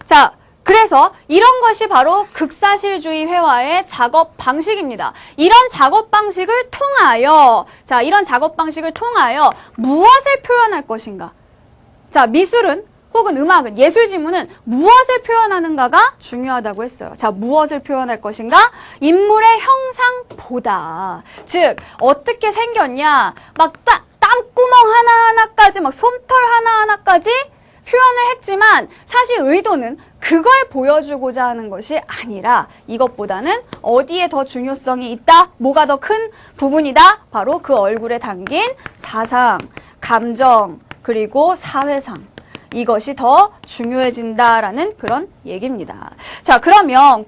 자, 그래서 이런 것이 바로 극사실주의 회화의 작업 방식입니다. 이런 작업 방식을 통하여, 자, 이런 작업 방식을 통하여 무엇을 표현할 것인가? 자, 미술은 혹은 음악은, 예술 지문은 무엇을 표현하는가가 중요하다고 했어요. 자, 무엇을 표현할 것인가? 인물의 형상보다. 즉, 어떻게 생겼냐? 막 땀구멍 하나하나까지, 막 솜털 하나하나까지 표현을 했지만 사실 의도는 그걸 보여주고자 하는 것이 아니라 이것보다는 어디에 더 중요성이 있다? 뭐가 더 큰 부분이다? 바로 그 얼굴에 담긴 사상, 감정, 그리고 사회상. 이것이 더 중요해진다라는 그런 얘기입니다. 자, 그러면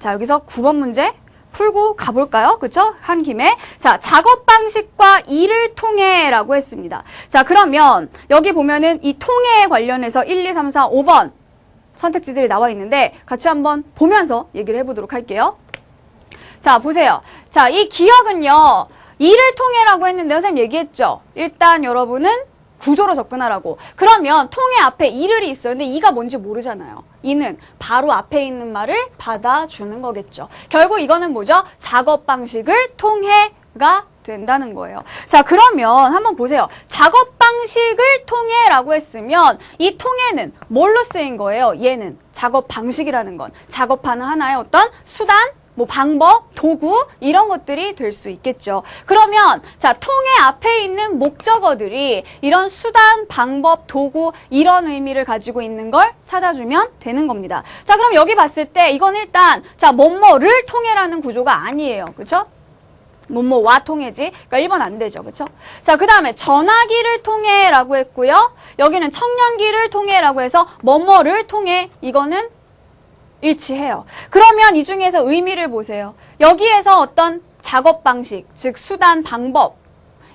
자, 여기서 9번 문제 풀고 가볼까요? 그쵸? 한 김에. 자, 작업 방식과 이를 통해라고 했습니다. 자, 그러면 여기 보면은 이 통해에 관련해서 1, 2, 3, 4, 5번 선택지들이 나와 있는데 같이 한번 보면서 얘기를 해보도록 할게요. 자, 보세요. 자, 이 기억은요. 이를 통해라고 했는데 선생님 얘기했죠? 일단 여러분은 구조로 접근하라고. 그러면 통해 앞에 이를이 있어요. 근데 이가 뭔지 모르잖아요. 이는 바로 앞에 있는 말을 받아주는 거겠죠. 결국 이거는 뭐죠? 작업 방식을 통해가 된다는 거예요. 자, 그러면 한번 보세요. 작업 방식을 통해라고 했으면 이 통해는 뭘로 쓰인 거예요? 얘는 작업 방식이라는 건 작업하는 하나의 어떤 수단, 뭐 방법, 도구 이런 것들이 될 수 있겠죠. 그러면 자, 통해 앞에 있는 목적어들이 이런 수단, 방법, 도구 이런 의미를 가지고 있는 걸 찾아주면 되는 겁니다. 자, 그럼 여기 봤을 때 이건 일단 자, 뭐뭐를 통해라는 구조가 아니에요. 그렇죠? 뭐뭐와 통해지. 그러니까 1번 안 되죠. 그렇죠? 자, 그다음에 전화기를 통해라고 했고요. 여기는 청년기를 통해라고 해서 뭐뭐를 통해 이거는 일치해요. 그러면 이 중에서 의미를 보세요. 여기에서 어떤 작업 방식, 즉 수단, 방법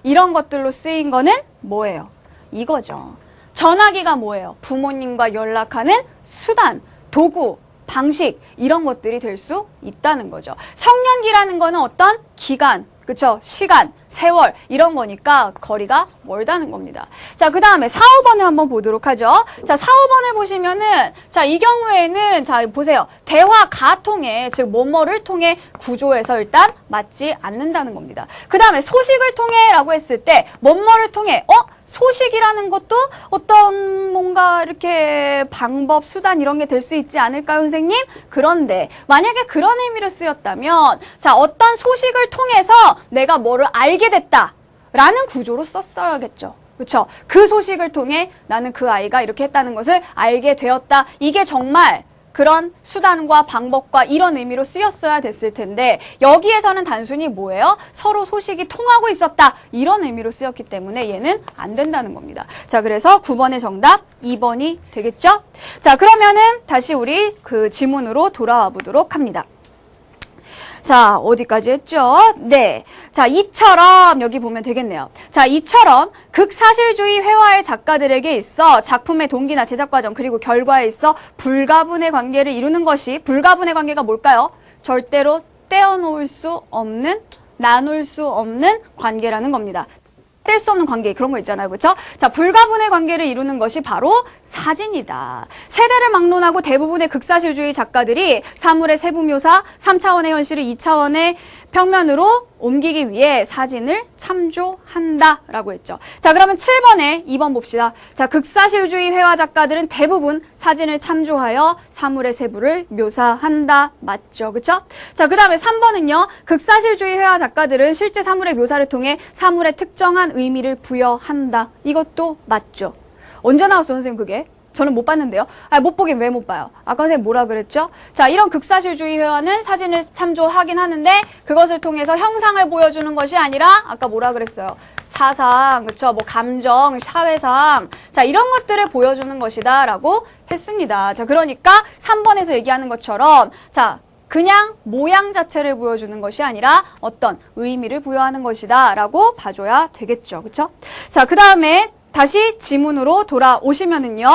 이런 것들로 쓰인 거는 뭐예요? 이거죠. 전화기가 뭐예요? 부모님과 연락하는 수단, 도구, 방식 이런 것들이 될 수 있다는 거죠. 청년기라는 거는 어떤 기간, 그쵸? 시간, 세월 이런 거니까 거리가 멀다는 겁니다. 자, 그 다음에 4, 5번을 한번 보도록 하죠. 자, 4, 5번을 보시면은 자, 이 경우에는 자, 보세요. 대화가 통해, 즉 뭐뭐를 통해 구조에서 일단 맞지 않는다는 겁니다. 그 다음에 소식을 통해라고 했을 때 뭐뭐를 통해, 소식이라는 것도 어떤 뭔가 이렇게 방법, 수단 이런 게 될 수 있지 않을까요, 선생님? 그런데 만약에 그런 의미로 쓰였다면 자, 어떤 소식을 통해서 내가 뭐를 알게 됐다라는 구조로 썼어야겠죠. 그렇죠? 그 소식을 통해 나는 그 아이가 이렇게 했다는 것을 알게 되었다. 이게 정말 그런 수단과 방법과 이런 의미로 쓰였어야 됐을 텐데 여기에서는 단순히 뭐예요? 서로 소식이 통하고 있었다. 이런 의미로 쓰였기 때문에 얘는 안 된다는 겁니다. 자, 그래서 9번의 정답 2번이 되겠죠? 자, 그러면은 다시 우리 그 지문으로 돌아와 보도록 합니다. 자, 어디까지 했죠? 네. 자, 이처럼 여기 보면 되겠네요. 자, 이처럼 극사실주의 회화의 작가들에게 있어 작품의 동기나 제작 과정 그리고 결과에 있어 불가분의 관계를 이루는 것이 불가분의 관계가 뭘까요? 절대로 떼어놓을 수 없는 나눌 수 없는 관계라는 겁니다. 뗄 수 없는 관계 그런 거 있잖아요. 그렇죠? 자, 불가분의 관계를 이루는 것이 바로 사진이다. 세대를 막론하고 대부분의 극사실주의 작가들이 사물의 세부 묘사, 3차원의 현실을 2차원의 평면으로 옮기기 위해 사진을 참조한다라고 했죠. 자, 그러면 7번에 2번 봅시다. 자, 극사실주의 회화 작가들은 대부분 사진을 참조하여 사물의 세부를 묘사한다. 맞죠? 그쵸? 자, 그 다음에 3번은요. 극사실주의 회화 작가들은 실제 사물의 묘사를 통해 사물에 특정한 의미를 부여한다. 이것도 맞죠? 언제 나왔어, 선생님 그게? 저는 못 봤는데요. 못 보긴 왜 못 봐요? 아까 선생님 뭐라 그랬죠? 자, 이런 극사실주의 회화는 사진을 참조하긴 하는데 그것을 통해서 형상을 보여주는 것이 아니라 아까 뭐라 그랬어요? 사상, 그쵸? 뭐 감정, 사회상. 자, 이런 것들을 보여주는 것이다 라고 했습니다. 자, 그러니까 3번에서 얘기하는 것처럼 자, 그냥 모양 자체를 보여주는 것이 아니라 어떤 의미를 부여하는 것이다 라고 봐줘야 되겠죠. 그쵸? 자, 그 다음에 다시 지문으로 돌아오시면은요,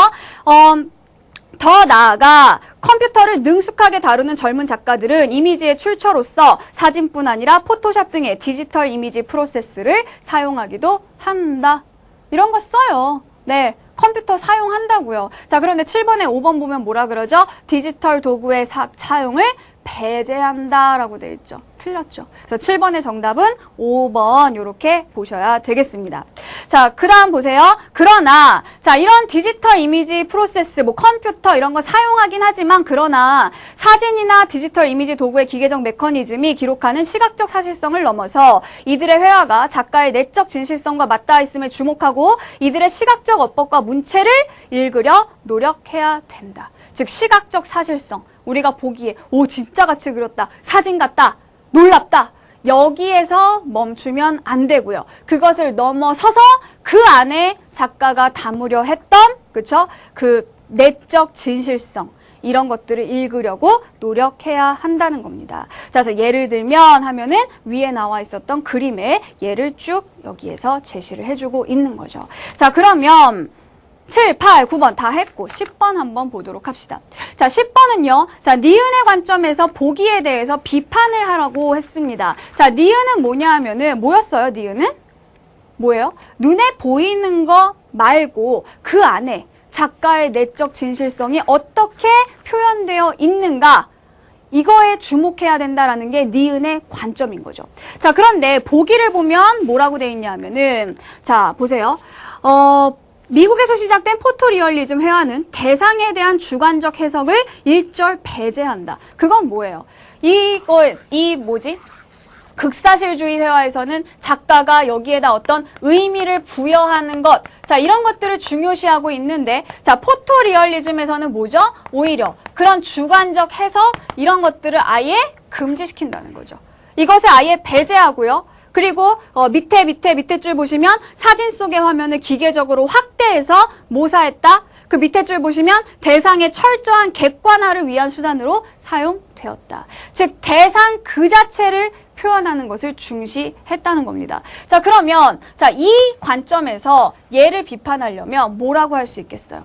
더 나아가 컴퓨터를 능숙하게 다루는 젊은 작가들은 이미지의 출처로서 사진뿐 아니라 포토샵 등의 디지털 이미지 프로세스를 사용하기도 한다. 이런 거 써요. 네. 컴퓨터 사용한다고요. 자, 그런데 7번에 5번 보면 뭐라 그러죠? 디지털 도구의 사용을 배제한다라고 되어 있죠. 틀렸죠. 그래서 7번의 정답은 5번 이렇게 보셔야 되겠습니다. 자, 그 다음 보세요. 그러나 자, 이런 디지털 이미지 프로세스, 뭐 컴퓨터 이런 거 사용하긴 하지만 그러나 사진이나 디지털 이미지 도구의 기계적 메커니즘이 기록하는 시각적 사실성을 넘어서 이들의 회화가 작가의 내적 진실성과 맞닿아 있음에 주목하고 이들의 시각적 어법과 문체를 읽으려 노력해야 된다. 즉 시각적 사실성. 우리가 보기에 오 진짜 같이 그렸다. 사진 같다. 놀랍다. 여기에서 멈추면 안 되고요. 그것을 넘어서서 그 안에 작가가 담으려 했던 그쵸? 그 내적 진실성 이런 것들을 읽으려고 노력해야 한다는 겁니다. 자, 그래서 예를 들면 하면은 위에 나와 있었던 그림의 예를 쭉 여기에서 제시를 해주고 있는 거죠. 자, 그러면 7, 8, 9번 다 했고 10번 한번 보도록 합시다. 자, 10번은요. 자, 니은의 관점에서 보기에 대해서 비판을 하라고 했습니다. 자, 니은은 뭐냐 하면은 뭐였어요? 니은은? 뭐예요? 눈에 보이는 거 말고 그 안에 작가의 내적 진실성이 어떻게 표현되어 있는가? 이거에 주목해야 된다라는 게 니은의 관점인 거죠. 자, 그런데 보기를 보면 뭐라고 돼 있냐 하면은 자, 보세요. 미국에서 시작된 포토리얼리즘 회화는 대상에 대한 주관적 해석을 일절 배제한다. 그건 뭐예요? 극사실주의 회화에서는 작가가 여기에다 어떤 의미를 부여하는 것, 자, 이런 것들을 중요시하고 있는데, 자, 포토리얼리즘에서는 뭐죠? 오히려 그런 주관적 해석, 이런 것들을 아예 금지시킨다는 거죠. 이것을 아예 배제하고요. 그리고 밑에 줄 보시면 사진 속의 화면을 기계적으로 확대해서 모사했다. 그 밑에 줄 보시면 대상의 철저한 객관화를 위한 수단으로 사용되었다. 즉 대상 그 자체를 표현하는 것을 중시했다는 겁니다. 자, 그러면 자, 이 관점에서 얘를 비판하려면 뭐라고 할 수 있겠어요?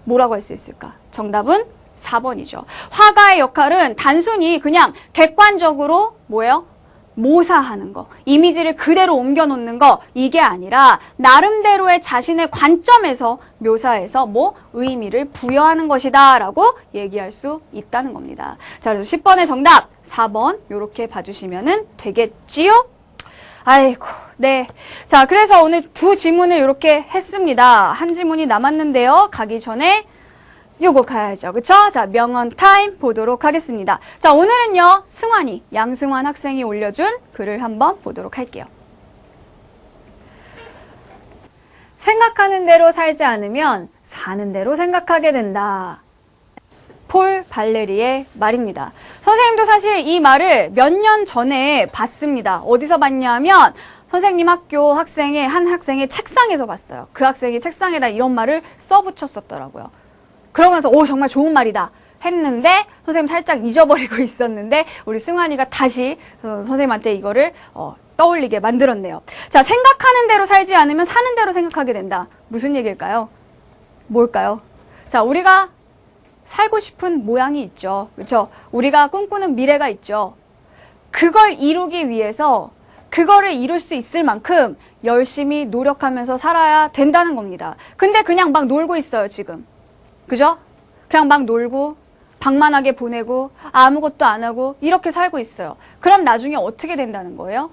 뭐라고 할 수 있을까? 정답은 4번이죠. 화가의 역할은 단순히 그냥 객관적으로 뭐예요? 모사하는 거, 이미지를 그대로 옮겨놓는 거, 이게 아니라 나름대로의 자신의 관점에서 묘사해서 뭐 의미를 부여하는 것이다 라고 얘기할 수 있다는 겁니다. 자, 그래서 10번의 정답 4번 이렇게 봐주시면 되겠지요? 아이고, 네. 자, 그래서 오늘 두 지문을 이렇게 했습니다. 한 지문이 남았는데요. 가기 전에 요거 가야죠. 그쵸? 자, 명언 타임 보도록 하겠습니다. 자, 오늘은요, 승환이, 양승환 학생이 올려준 글을 한번 보도록 할게요. 생각하는 대로 살지 않으면 사는 대로 생각하게 된다. 폴 발레리의 말입니다. 선생님도 사실 이 말을 몇 년 전에 봤습니다. 어디서 봤냐면 선생님 학교 한 학생의 책상에서 봤어요. 그 학생이 책상에다 이런 말을 써붙였었더라고요. 그러면서 오 정말 좋은 말이다 했는데 선생님 살짝 잊어버리고 있었는데 우리 승환이가 다시 선생님한테 이거를 떠올리게 만들었네요. 자, 생각하는 대로 살지 않으면 사는 대로 생각하게 된다. 무슨 얘기일까요? 뭘까요? 자, 우리가 살고 싶은 모양이 있죠. 그렇죠? 우리가 꿈꾸는 미래가 있죠. 그걸 이루기 위해서 그거를 이룰 수 있을 만큼 열심히 노력하면서 살아야 된다는 겁니다. 근데 그냥 막 놀고 있어요, 지금. 그죠? 그냥 막 놀고 방만하게 보내고 아무것도 안 하고 이렇게 살고 있어요. 그럼 나중에 어떻게 된다는 거예요?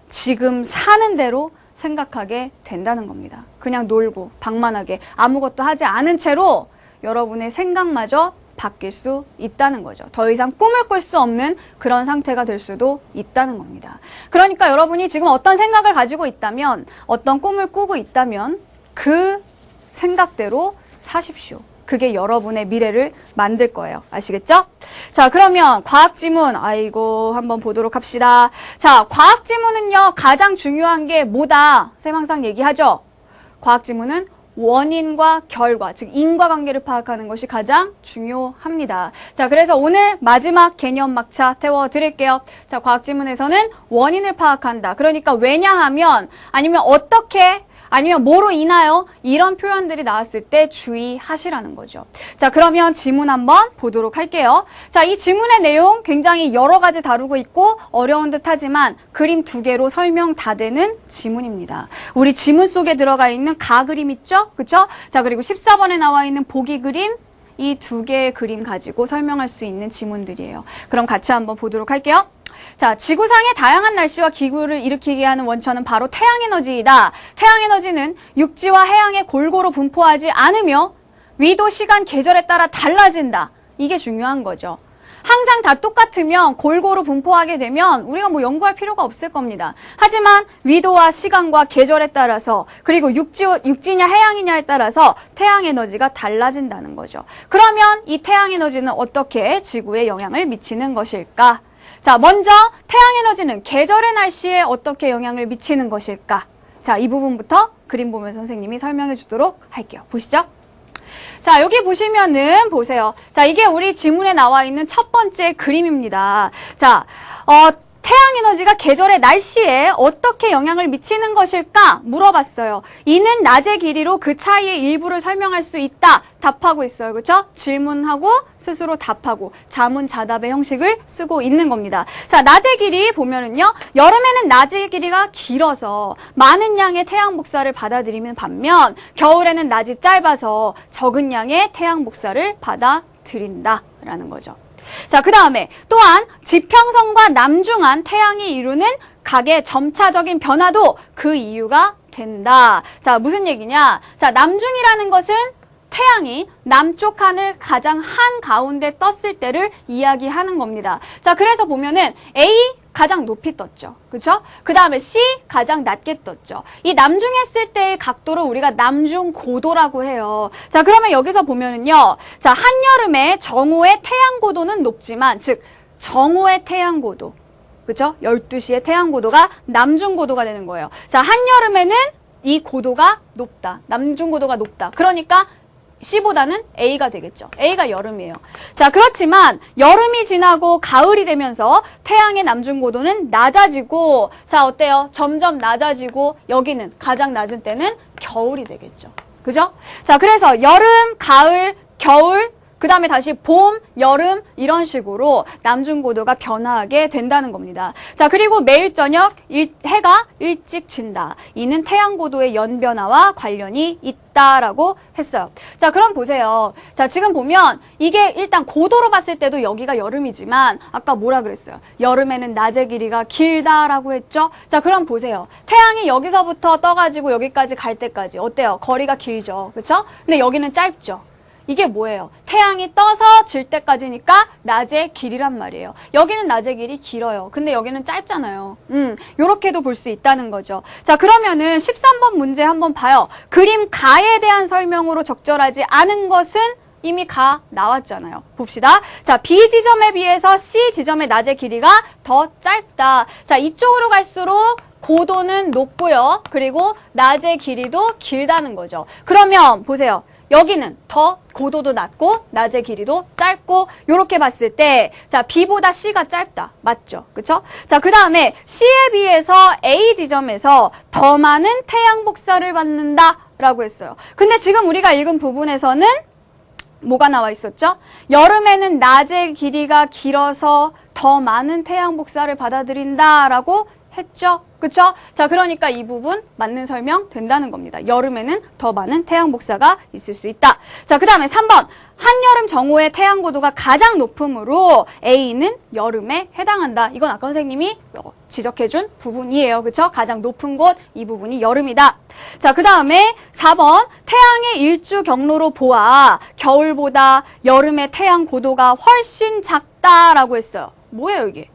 지금 사는 대로 생각하게 된다는 겁니다. 그냥 놀고 방만하게 아무것도 하지 않은 채로 여러분의 생각마저 바뀔 수 있다는 거죠. 더 이상 꿈을 꿀 수 없는 그런 상태가 될 수도 있다는 겁니다. 그러니까 여러분이 지금 어떤 생각을 가지고 있다면, 어떤 꿈을 꾸고 있다면 그 생각대로 사십시오. 그게 여러분의 미래를 만들 거예요. 아시겠죠? 자, 그러면 과학 지문, 한번 보도록 합시다. 자, 과학 지문은요, 가장 중요한 게 뭐다? 쌤 항상 얘기하죠? 과학 지문은 원인과 결과, 즉 인과관계를 파악하는 것이 가장 중요합니다. 자, 그래서 오늘 마지막 개념 막차 태워드릴게요. 자, 과학 지문에서는 원인을 파악한다. 그러니까 왜냐하면, 아니면 어떻게, 아니면 뭐로 인하여 이런 표현들이 나왔을 때 주의하시라는 거죠. 자, 그러면 지문 한번 보도록 할게요. 자, 이 지문의 내용 굉장히 여러 가지 다루고 있고 어려운 듯 하지만 그림 2개로 설명 다 되는 지문입니다. 우리 지문 속에 들어가 있는 가 그림 있죠? 그쵸? 자, 그리고 14번에 나와 있는 보기 그림, 이 2개의 그림 가지고 설명할 수 있는 지문들이에요. 그럼 같이 한번 보도록 할게요. 자, 지구상의 다양한 날씨와 기후를 일으키게 하는 원천은 바로 태양에너지이다. 태양에너지는 육지와 해양에 골고루 분포하지 않으며 위도, 시간, 계절에 따라 달라진다. 이게 중요한 거죠. 항상 다 똑같으면 골고루 분포하게 되면 우리가 뭐 연구할 필요가 없을 겁니다. 하지만 위도와 시간과 계절에 따라서 그리고 육지냐 해양이냐에 따라서 태양에너지가 달라진다는 거죠. 그러면 이 태양에너지는 어떻게 지구에 영향을 미치는 것일까? 자, 먼저 태양에너지는 계절의 날씨에 어떻게 영향을 미치는 것일까? 자, 이 부분부터 그림 보면서 선생님이 설명해 주도록 할게요. 보시죠. 자, 여기 보시면은 보세요. 자, 이게 우리 지문에 나와 있는 첫 번째 그림입니다. 자, 태양에너지가 계절의 날씨에 어떻게 영향을 미치는 것일까 물어봤어요. 이는 낮의 길이로 그 차이의 일부를 설명할 수 있다. 답하고 있어요. 그렇죠? 질문하고 스스로 답하고 자문자답의 형식을 쓰고 있는 겁니다. 자, 낮의 길이 보면은요. 여름에는 낮의 길이가 길어서 많은 양의 태양 복사를 받아들이는 반면 겨울에는 낮이 짧아서 적은 양의 태양 복사를 받아들인다라는 거죠. 자, 그 다음에 또한 지평선과 남중한 태양이 이루는 각의 점차적인 변화도 그 이유가 된다. 자, 무슨 얘기냐? 자, 남중이라는 것은 태양이 남쪽 하늘 가장 한가운데 떴을 때를 이야기하는 겁니다. 자, 그래서 보면은 A 가장 높이 떴죠. 그렇죠? 그 다음에 C 가장 낮게 떴죠. 이 남중했을 때의 각도를 우리가 남중고도라고 해요. 자, 그러면 여기서 보면은요. 자, 한여름에 정오의 태양고도는 높지만, 즉 정오의 태양고도, 그렇죠? 12시의 태양고도가 남중고도가 되는 거예요. 자, 한여름에는 이 고도가 높다. 남중고도가 높다. 그러니까 C보다는 A가 되겠죠. A가 여름이에요. 자, 그렇지만 여름이 지나고 가을이 되면서 태양의 남중고도는 낮아지고, 자, 어때요? 점점 낮아지고 여기는 가장 낮은 때는 겨울이 되겠죠. 그죠? 자, 그래서 여름, 가을, 겨울, 그 다음에 다시 봄, 여름 이런 식으로 남중고도가 변화하게 된다는 겁니다. 자, 그리고 매일 저녁 해가 일찍 진다. 이는 태양고도의 연변화와 관련이 있다라고 했어요. 자, 그럼 보세요. 자, 지금 보면 이게 일단 고도로 봤을 때도 여기가 여름이지만 아까 뭐라 그랬어요? 여름에는 낮의 길이가 길다라고 했죠? 자, 그럼 보세요. 태양이 여기서부터 떠가지고 여기까지 갈 때까지 어때요? 거리가 길죠. 그렇죠? 근데 여기는 짧죠. 이게 뭐예요? 태양이 떠서 질 때까지니까 낮의 길이란 말이에요. 여기는 낮의 길이 길어요. 근데 여기는 짧잖아요. 요렇게도 볼 수 있다는 거죠. 자, 그러면은 13번 문제 한번 봐요. 그림 가에 대한 설명으로 적절하지 않은 것은 이미 가 나왔잖아요. 봅시다. 자, B 지점에 비해서 C 지점의 낮의 길이가 더 짧다. 자, 이쪽으로 갈수록 고도는 높고요. 그리고 낮의 길이도 길다는 거죠. 그러면 보세요. 여기는 더 고도도 낮고 낮의 길이도 짧고 요렇게 봤을 때 자, B보다 C가 짧다. 맞죠? 그쵸? 자, 그 다음에 C에 비해서 A 지점에서 더 많은 태양 복사를 받는다 라고 했어요. 근데 지금 우리가 읽은 부분에서는 뭐가 나와 있었죠? 여름에는 낮의 길이가 길어서 더 많은 태양 복사를 받아들인다 라고 했죠? 그쵸? 자, 그러니까 이 부분 맞는 설명 된다는 겁니다. 여름에는 더 많은 태양 복사가 있을 수 있다. 자, 그 다음에 3번. 한여름 정오의 태양 고도가 가장 높으므로 A는 여름에 해당한다. 이건 아까 선생님이 지적해준 부분이에요. 그쵸? 가장 높은 곳, 이 부분이 여름이다. 자, 그 다음에 4번. 태양의 일주 경로로 보아 겨울보다 여름의 태양 고도가 훨씬 작다라고 했어요. 뭐예요, 이게?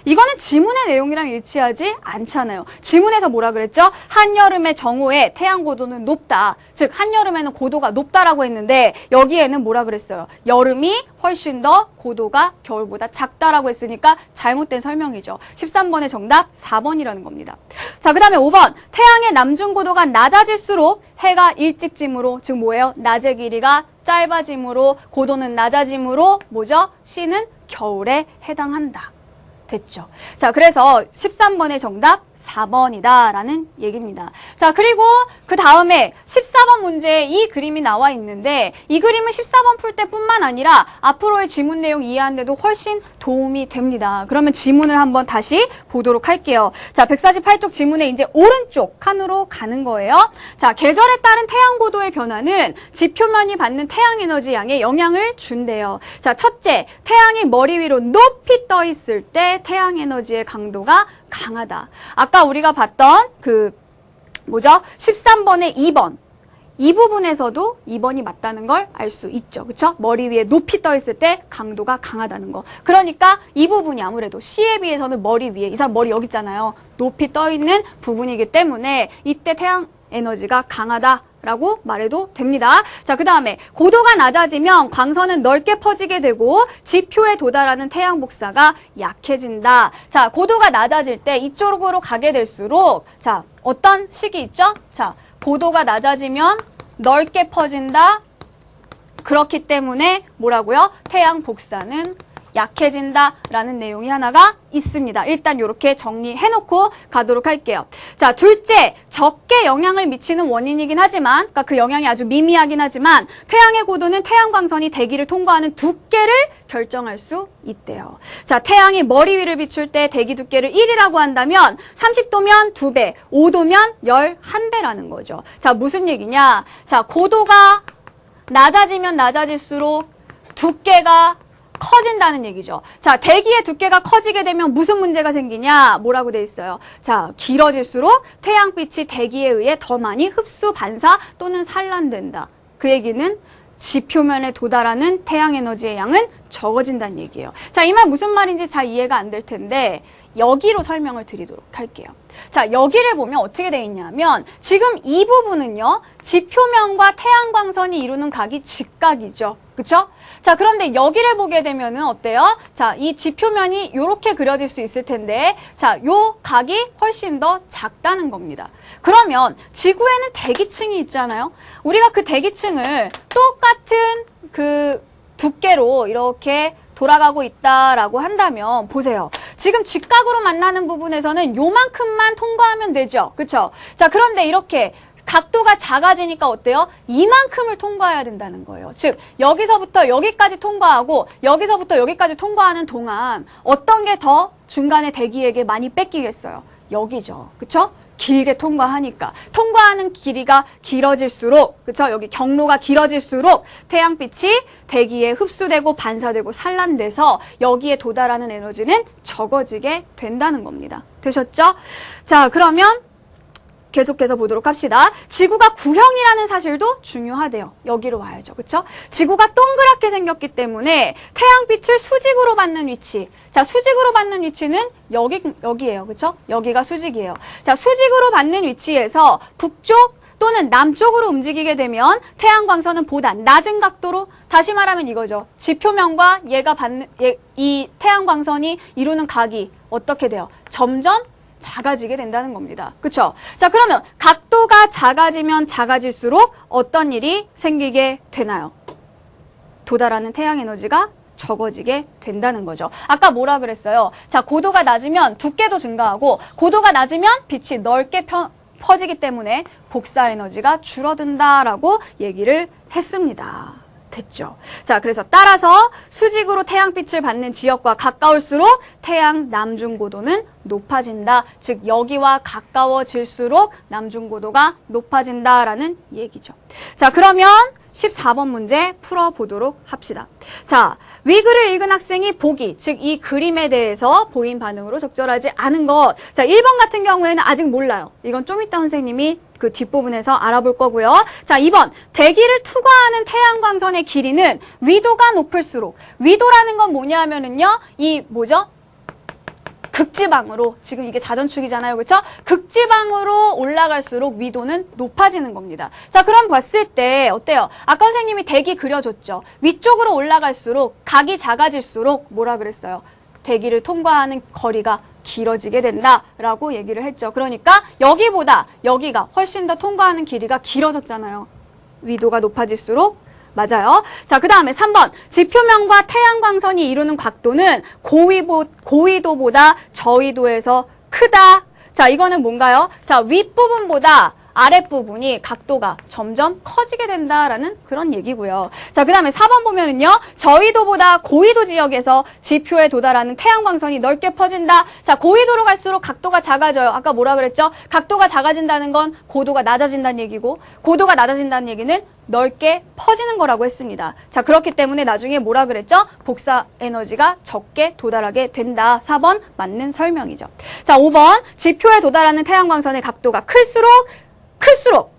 이거는 지문의 내용이랑 일치하지 않잖아요. 지문에서 뭐라 그랬죠? 한여름의 정오에 태양 고도는 높다. 즉 한여름에는 고도가 높다라고 했는데 여기에는 뭐라 그랬어요? 여름이 훨씬 더 고도가 겨울보다 작다라고 했으니까 잘못된 설명이죠. 13번의 정답 4번이라는 겁니다. 자, 그 다음에 5번. 태양의 남중 고도가 낮아질수록 해가 일찍 지므로, 즉 뭐예요? 낮의 길이가 짧아지므로 고도는 낮아지므로 뭐죠? C는 겨울에 해당한다. 됐죠. 자, 그래서 13번의 정답 4번이다라는 얘기입니다. 자, 그리고 그 다음에 14번 문제에 이 그림이 나와 있는데 이 그림은 14번 풀 때뿐만 아니라 앞으로의 지문 내용 이해하는 데도 훨씬 도움이 됩니다. 그러면 지문을 한번 다시 보도록 할게요. 자, 148쪽 지문에 이제 오른쪽 칸으로 가는 거예요. 자, 계절에 따른 태양 고도의 변화는 지표면이 받는 태양 에너지 양에 영향을 준대요. 자, 첫째, 태양이 머리 위로 높이 떠 있을 때 태양 에너지의 강도가 강하다. 아까 우리가 봤던 13번의 2번. 이 부분에서도 2번이 맞다는 걸 알 수 있죠. 그쵸? 머리 위에 높이 떠 있을 때 강도가 강하다는 거. 그러니까 이 부분이 아무래도 C에 비해서는 머리 위에, 이 사람 머리 여기 있잖아요. 높이 떠 있는 부분이기 때문에 이때 태양 에너지가 강하다라고 말해도 됩니다. 자, 그 다음에 고도가 낮아지면 광선은 넓게 퍼지게 되고 지표에 도달하는 태양 복사가 약해진다. 자, 고도가 낮아질 때 이쪽으로 가게 될수록 자, 어떤 식이 있죠? 자, 고도가 낮아지면 넓게 퍼진다. 그렇기 때문에 뭐라고요? 태양 복사는 약해진다라는 내용이 하나가 있습니다. 일단 이렇게 정리해놓고 가도록 할게요. 자, 둘째, 적게 영향을 미치는 원인이긴 하지만, 그러니까 그 영향이 아주 미미하긴 하지만 태양의 고도는 태양광선이 대기를 통과하는 두께를 결정할 수 있대요. 자, 태양이 머리 위를 비출 때 대기 두께를 1이라고 한다면 30도면 2배, 5도면 11배라는 거죠. 자, 무슨 얘기냐? 자, 고도가 낮아지면 낮아질수록 두께가 커진다는 얘기죠. 자, 대기의 두께가 커지게 되면 무슨 문제가 생기냐? 뭐라고 돼 있어요? 자, 길어질수록 태양빛이 대기에 의해 더 많이 흡수, 반사 또는 산란된다. 그 얘기는 지표면에 도달하는 태양 에너지의 양은 적어진다는 얘기예요. 자, 이 말 무슨 말인지 잘 이해가 안 될 텐데 여기로 설명을 드리도록 할게요. 자, 여기를 보면 어떻게 돼 있냐면 지금 이 부분은요. 지표면과 태양광선이 이루는 각이 직각이죠. 그쵸? 자, 그런데 여기를 보게 되면은 어때요? 자, 이 지표면이 이렇게 그려질 수 있을 텐데 자, 요 각이 훨씬 더 작다는 겁니다. 그러면 지구에는 대기층이 있잖아요. 우리가 그 대기층을 똑같은 그 두께로 이렇게 돌아가고 있다라고 한다면 보세요. 지금 직각으로 만나는 부분에서는 요만큼만 통과하면 되죠. 그쵸? 자, 그런데 이렇게 각도가 작아지니까 어때요? 이만큼을 통과해야 된다는 거예요. 즉, 여기서부터 여기까지 통과하고 여기서부터 여기까지 통과하는 동안 어떤 게 더 중간에 대기에게 많이 뺏기겠어요? 여기죠. 그쵸? 길게 통과하니까. 통과하는 길이가 길어질수록, 그쵸? 여기 경로가 길어질수록 태양빛이 대기에 흡수되고 반사되고 산란돼서 여기에 도달하는 에너지는 적어지게 된다는 겁니다. 되셨죠? 자, 그러면 계속해서 보도록 합시다. 지구가 구형이라는 사실도 중요하대요. 여기로 와야죠. 그쵸? 지구가 동그랗게 생겼기 때문에 태양빛을 수직으로 받는 위치. 자, 수직으로 받는 위치는 여기예요. 그쵸? 여기가 수직이에요. 자, 수직으로 받는 위치에서 북쪽 또는 남쪽으로 움직이게 되면 태양광선은 보다 낮은 각도로, 다시 말하면 이거죠. 지표면과 이 태양광선이 이루는 각이 어떻게 돼요? 점점 작아지게 된다는 겁니다. 그쵸? 자, 그러면 각도가 작아지면 작아질수록 어떤 일이 생기게 되나요? 도달하는 태양 에너지가 적어지게 된다는 거죠. 아까 뭐라 그랬어요? 자, 고도가 낮으면 두께도 증가하고, 고도가 낮으면 빛이 넓게 퍼지기 때문에 복사 에너지가 줄어든다라고 얘기를 했습니다. 됐죠? 자, 그래서 따라서 수직으로 태양빛을 받는 지역과 가까울수록 태양 남중고도는 높아진다. 즉, 여기와 가까워질수록 남중고도가 높아진다라는 얘기죠. 자, 그러면 14번 문제 풀어보도록 합시다. 자, 위글을 읽은 학생이 보기, 즉 이 그림에 대해서 보인 반응으로 적절하지 않은 것. 자, 1번 같은 경우에는 아직 몰라요. 이건 좀 이따 선생님이 그 뒷부분에서 알아볼 거고요. 자, 2번. 대기를 투과하는 태양광선의 길이는 위도가 높을수록, 위도라는 건 뭐냐면은요, 이 뭐죠? 극지방으로, 지금 이게 자전축이잖아요. 그렇죠? 극지방으로 올라갈수록 위도는 높아지는 겁니다. 자, 그럼 봤을 때 어때요? 아까 선생님이 대기 그려줬죠. 위쪽으로 올라갈수록, 각이 작아질수록 뭐라 그랬어요? 대기를 통과하는 거리가 길어지게 된다라고 얘기를 했죠. 그러니까 여기보다 여기가 훨씬 더 통과하는 길이가 길어졌잖아요. 위도가 높아질수록. 맞아요. 자, 그 다음에 3번. 지표면과 태양광선이 이루는 각도는 고위도보다 저위도에서 크다. 자, 이거는 뭔가요? 자, 윗부분보다 아랫부분이 각도가 점점 커지게 된다라는 그런 얘기고요. 자, 그 다음에 4번 보면은요. 저위도보다 고위도 지역에서 지표에 도달하는 태양광선이 넓게 퍼진다. 자, 고위도로 갈수록 각도가 작아져요. 아까 뭐라 그랬죠? 각도가 작아진다는 건 고도가 낮아진다는 얘기고, 고도가 낮아진다는 얘기는 넓게 퍼지는 거라고 했습니다. 자, 그렇기 때문에 나중에 뭐라 그랬죠? 복사 에너지가 적게 도달하게 된다. 4번 맞는 설명이죠. 자, 5번. 지표에 도달하는 태양광선의 각도가 클수록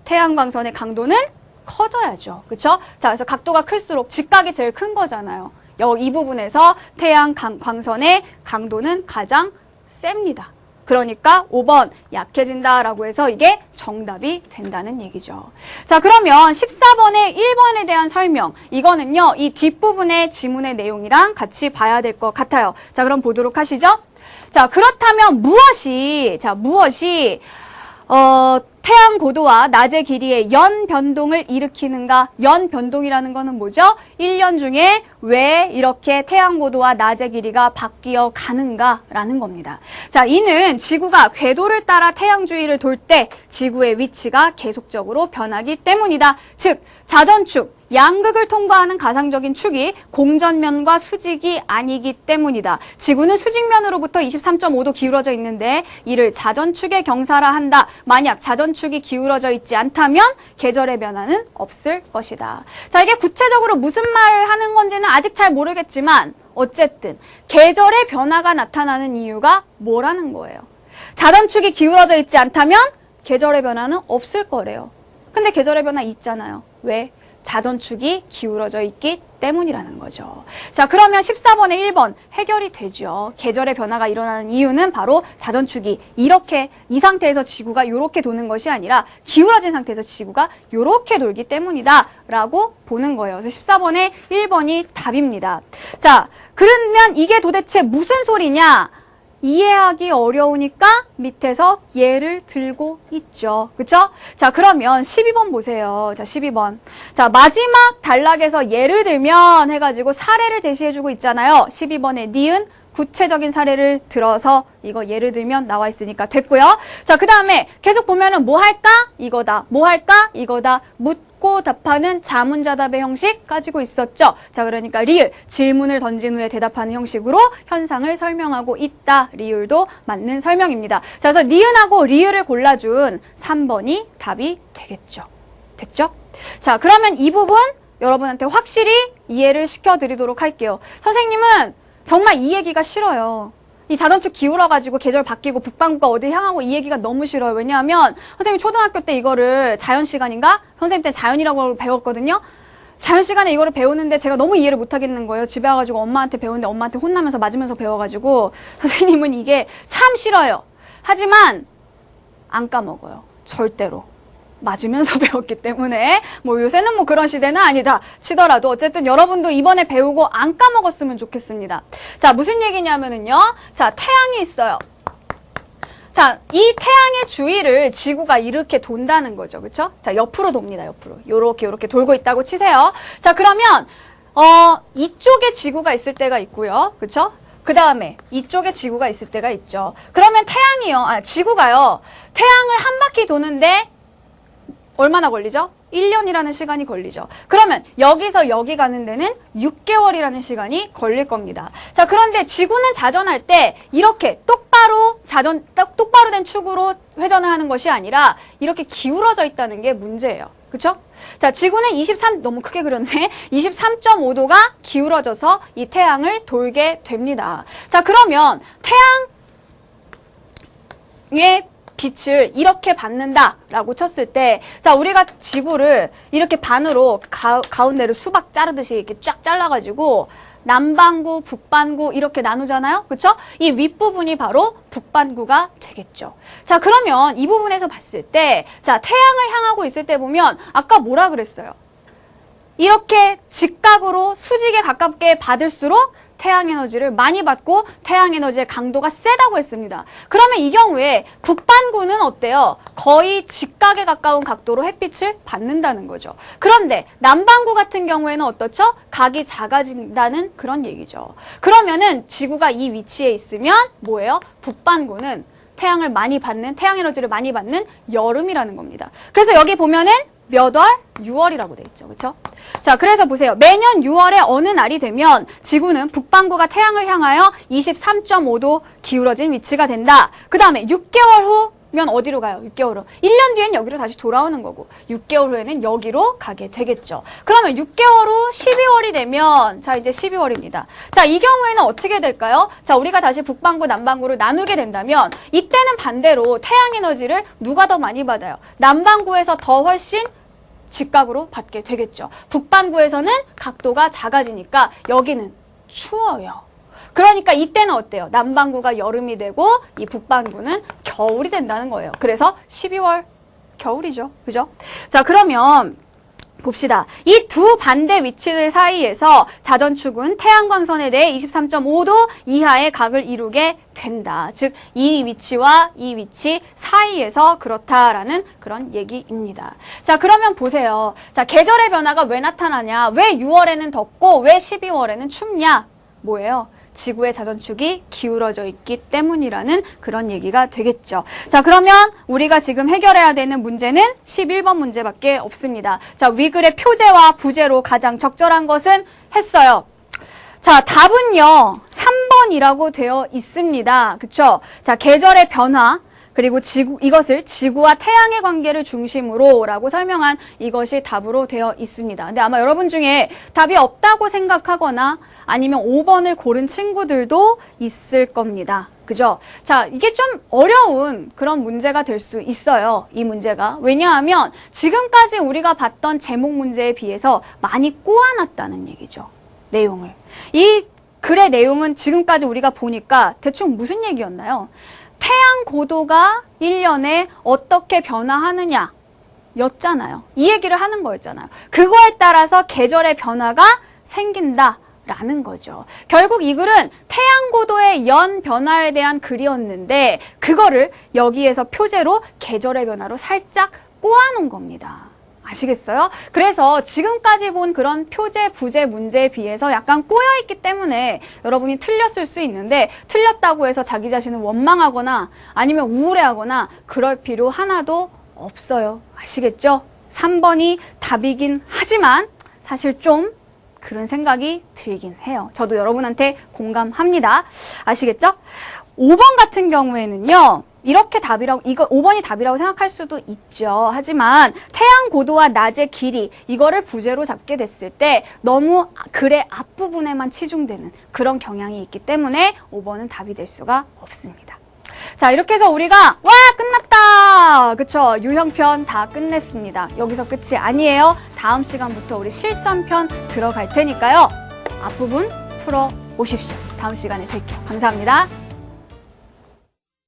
태양광선의 강도는 커져야죠. 그쵸? 자, 그래서 각도가 클수록 직각이 제일 큰 거잖아요. 이 부분에서 태양광선의 강도는 가장 셉니다. 그러니까 5번 약해진다라고 해서 이게 정답이 된다는 얘기죠. 자, 그러면 14번의 1번에 대한 설명. 이거는요, 이 뒷부분의 지문의 내용이랑 같이 봐야 될 것 같아요. 자, 그럼 보도록 하시죠. 자, 그렇다면 무엇이 태양 고도와 낮의 길이의 연 변동을 일으키는가? 연 변동이라는 거는 뭐죠? 1년 중에 왜 이렇게 태양 고도와 낮의 길이가 바뀌어 가는가라는 겁니다. 자, 이는 지구가 궤도를 따라 태양 주위를 돌 때 지구의 위치가 계속적으로 변하기 때문이다. 즉, 자전축, 양극을 통과하는 가상적인 축이 공전면과 수직이 아니기 때문이다. 지구는 수직면으로부터 23.5도 기울어져 있는데 이를 자전축의 경사라 한다. 만약 자전축이 기울어져 있지 않다면 계절의 변화는 없을 것이다. 자, 이게 구체적으로 무슨 말을 하는 건지는 아직 잘 모르겠지만 어쨌든 계절의 변화가 나타나는 이유가 뭐라는 거예요. 자전축이 기울어져 있지 않다면 계절의 변화는 없을 거래요. 근데 계절의 변화 있잖아요. 왜? 자전축이 기울어져 있기 때문이라는 거죠. 자, 그러면 14번의 1번 해결이 되죠. 계절의 변화가 일어나는 이유는 바로 자전축이 이 상태에서 지구가 이렇게 도는 것이 아니라 기울어진 상태에서 지구가 이렇게 돌기 때문이다 라고 보는 거예요. 그래서 14번의 1번이 답입니다. 자, 그러면 이게 도대체 무슨 소리냐? 이해하기 어려우니까 밑에서 예를 들고 있죠. 그쵸? 자, 그러면 12번 보세요. 자, 12번. 자, 마지막 단락에서 예를 들면 해가지고 사례를 제시해주고 있잖아요. 12번에 니은 구체적인 사례를 들어서 이거 예를 들면 나와 있으니까 됐고요. 자, 그 다음에 계속 보면은 뭐 할까? 이거다. 뭐 할까? 이거다. 묻고 답하는 자문자답의 형식 가지고 있었죠. 자, 그러니까 리을, 질문을 던진 후에 대답하는 형식으로 현상을 설명하고 있다. 리을도 맞는 설명입니다. 자, 그래서 니은하고 리을을 골라준 3번이 답이 되겠죠. 됐죠? 자, 그러면 이 부분 여러분한테 확실히 이해를 시켜드리도록 할게요. 선생님은 정말 이 얘기가 싫어요. 이 자전축 기울어가지고 계절 바뀌고 북반구가 어디 향하고 이 얘기가 너무 싫어요. 왜냐하면 선생님 초등학교 때 이거를 자연 시간인가? 선생님 때 자연이라고 배웠거든요. 자연 시간에 이거를 배우는데 제가 너무 이해를 못하겠는 거예요. 집에 와가지고 엄마한테 배우는데 엄마한테 혼나면서 맞으면서 배워가지고 선생님은 이게 참 싫어요. 하지만 안 까먹어요. 절대로. 맞으면서 배웠기 때문에 뭐 요새는 뭐 그런 시대는 아니다 치더라도 어쨌든 여러분도 이번에 배우고 안 까먹었으면 좋겠습니다. 자, 무슨 얘기냐면은요. 자, 태양이 있어요. 자, 이 태양의 주위를 지구가 이렇게 돈다는 거죠. 그쵸? 자, 옆으로 돕니다. 옆으로. 요렇게 돌고 있다고 치세요. 자, 그러면 이쪽에 지구가 있을 때가 있고요. 그쵸? 그 다음에 이쪽에 지구가 있을 때가 있죠. 그러면 지구가요. 태양을 한 바퀴 도는데 얼마나 걸리죠? 1년이라는 시간이 걸리죠. 그러면 여기서 여기 가는 데는 6개월이라는 시간이 걸릴 겁니다. 자, 그런데 지구는 자전할 때 이렇게 똑바로 된 축으로 회전을 하는 것이 아니라 이렇게 기울어져 있다는 게 문제예요. 그쵸? 자, 지구는 너무 크게 그렸네. 23.5도가 기울어져서 이 태양을 돌게 됩니다. 자, 그러면 태양의 빛을 이렇게 받는다라고 쳤을 때, 자, 우리가 지구를 이렇게 반으로 가운데를 수박 자르듯이 이렇게 쫙 잘라가지고 남반구, 북반구 이렇게 나누잖아요. 그쵸? 이 윗부분이 바로 북반구가 되겠죠. 자, 그러면 이 부분에서 봤을 때, 자, 태양을 향하고 있을 때 보면 아까 뭐라 그랬어요? 이렇게 직각으로 수직에 가깝게 받을수록 태양 에너지를 많이 받고 태양 에너지의 강도가 세다고 했습니다. 그러면 이 경우에 북반구는 어때요? 거의 직각에 가까운 각도로 햇빛을 받는다는 거죠. 그런데 남반구 같은 경우에는 어떻죠? 각이 작아진다는 그런 얘기죠. 그러면은 지구가 이 위치에 있으면 뭐예요? 북반구는 태양 에너지를 많이 받는 여름이라는 겁니다. 그래서 여기 보면은 몇 월? 6월이라고 돼 있죠. 그렇죠? 자, 그래서 보세요. 매년 6월에 어느 날이 되면 지구는 북반구가 태양을 향하여 23.5도 기울어진 위치가 된다. 그 다음에 6개월 후면 어디로 가요? 6개월 후. 1년 뒤엔 여기로 다시 돌아오는 거고 6개월 후에는 여기로 가게 되겠죠. 그러면 6개월 후 12월이 되면 자, 이제 12월입니다. 자, 이 경우에는 어떻게 될까요? 자, 우리가 다시 북반구, 남반구를 나누게 된다면 이때는 반대로 태양 에너지를 누가 더 많이 받아요? 남반구에서 더 훨씬 직각으로 받게 되겠죠. 북반구에서는 각도가 작아지니까 여기는 추워요. 그러니까 이때는 어때요? 남반구가 여름이 되고 이 북반구는 겨울이 된다는 거예요. 그래서 12월 겨울이죠. 그죠? 자, 그러면 봅시다. 이 두 반대 위치들 사이에서 자전축은 태양광선에 대해 23.5도 이하의 각을 이루게 된다. 즉, 이 위치와 이 위치 사이에서 그렇다라는 그런 얘기입니다. 자, 그러면 보세요. 자, 계절의 변화가 왜 나타나냐? 왜 6월에는 덥고 왜 12월에는 춥냐? 뭐예요? 지구의 자전축이 기울어져 있기 때문이라는 그런 얘기가 되겠죠. 자, 그러면 우리가 지금 해결해야 되는 문제는 11번 문제밖에 없습니다. 자, 위글의 표제와 부제로 가장 적절한 것은 했어요. 자, 답은요. 3번이라고 되어 있습니다. 그쵸? 자, 계절의 변화 그리고 이것을 지구와 태양의 관계를 중심으로 라고 설명한 이것이 답으로 되어 있습니다. 근데 아마 여러분 중에 답이 없다고 생각하거나 아니면 5번을 고른 친구들도 있을 겁니다. 그죠? 자, 이게 좀 어려운 그런 문제가 될 수 있어요. 이 문제가. 왜냐하면 지금까지 우리가 봤던 제목 문제에 비해서 많이 꼬아놨다는 얘기죠. 내용을. 이 글의 내용은 지금까지 우리가 보니까 대충 무슨 얘기였나요? 태양 고도가 1년에 어떻게 변화하느냐 였잖아요. 이 얘기를 하는 거였잖아요. 그거에 따라서 계절의 변화가 생긴다라는 거죠. 결국 이 글은 태양 고도의 연 변화에 대한 글이었는데 그거를 여기에서 표제로 계절의 변화로 살짝 꼬아놓은 겁니다. 아시겠어요? 그래서 지금까지 본 그런 표제, 부제 문제에 비해서 약간 꼬여있기 때문에 여러분이 틀렸을 수 있는데 틀렸다고 해서 자기 자신을 원망하거나 아니면 우울해하거나 그럴 필요 하나도 없어요. 아시겠죠? 3번이 답이긴 하지만 사실 좀 그런 생각이 들긴 해요. 저도 여러분한테 공감합니다. 아시겠죠? 5번 같은 경우에는요. 이렇게 답이라고, 5번이 답이라고 생각할 수도 있죠. 하지만 태양 고도와 낮의 길이 이거를 부제로 잡게 됐을 때 너무 글의 앞부분에만 치중되는 그런 경향이 있기 때문에 5번은 답이 될 수가 없습니다. 자, 이렇게 해서 우리가 와 끝났다! 그쵸? 유형편 다 끝냈습니다. 여기서 끝이 아니에요. 다음 시간부터 우리 실전편 들어갈 테니까요. 앞부분 풀어 오십시오. 다음 시간에 뵐게요. 감사합니다.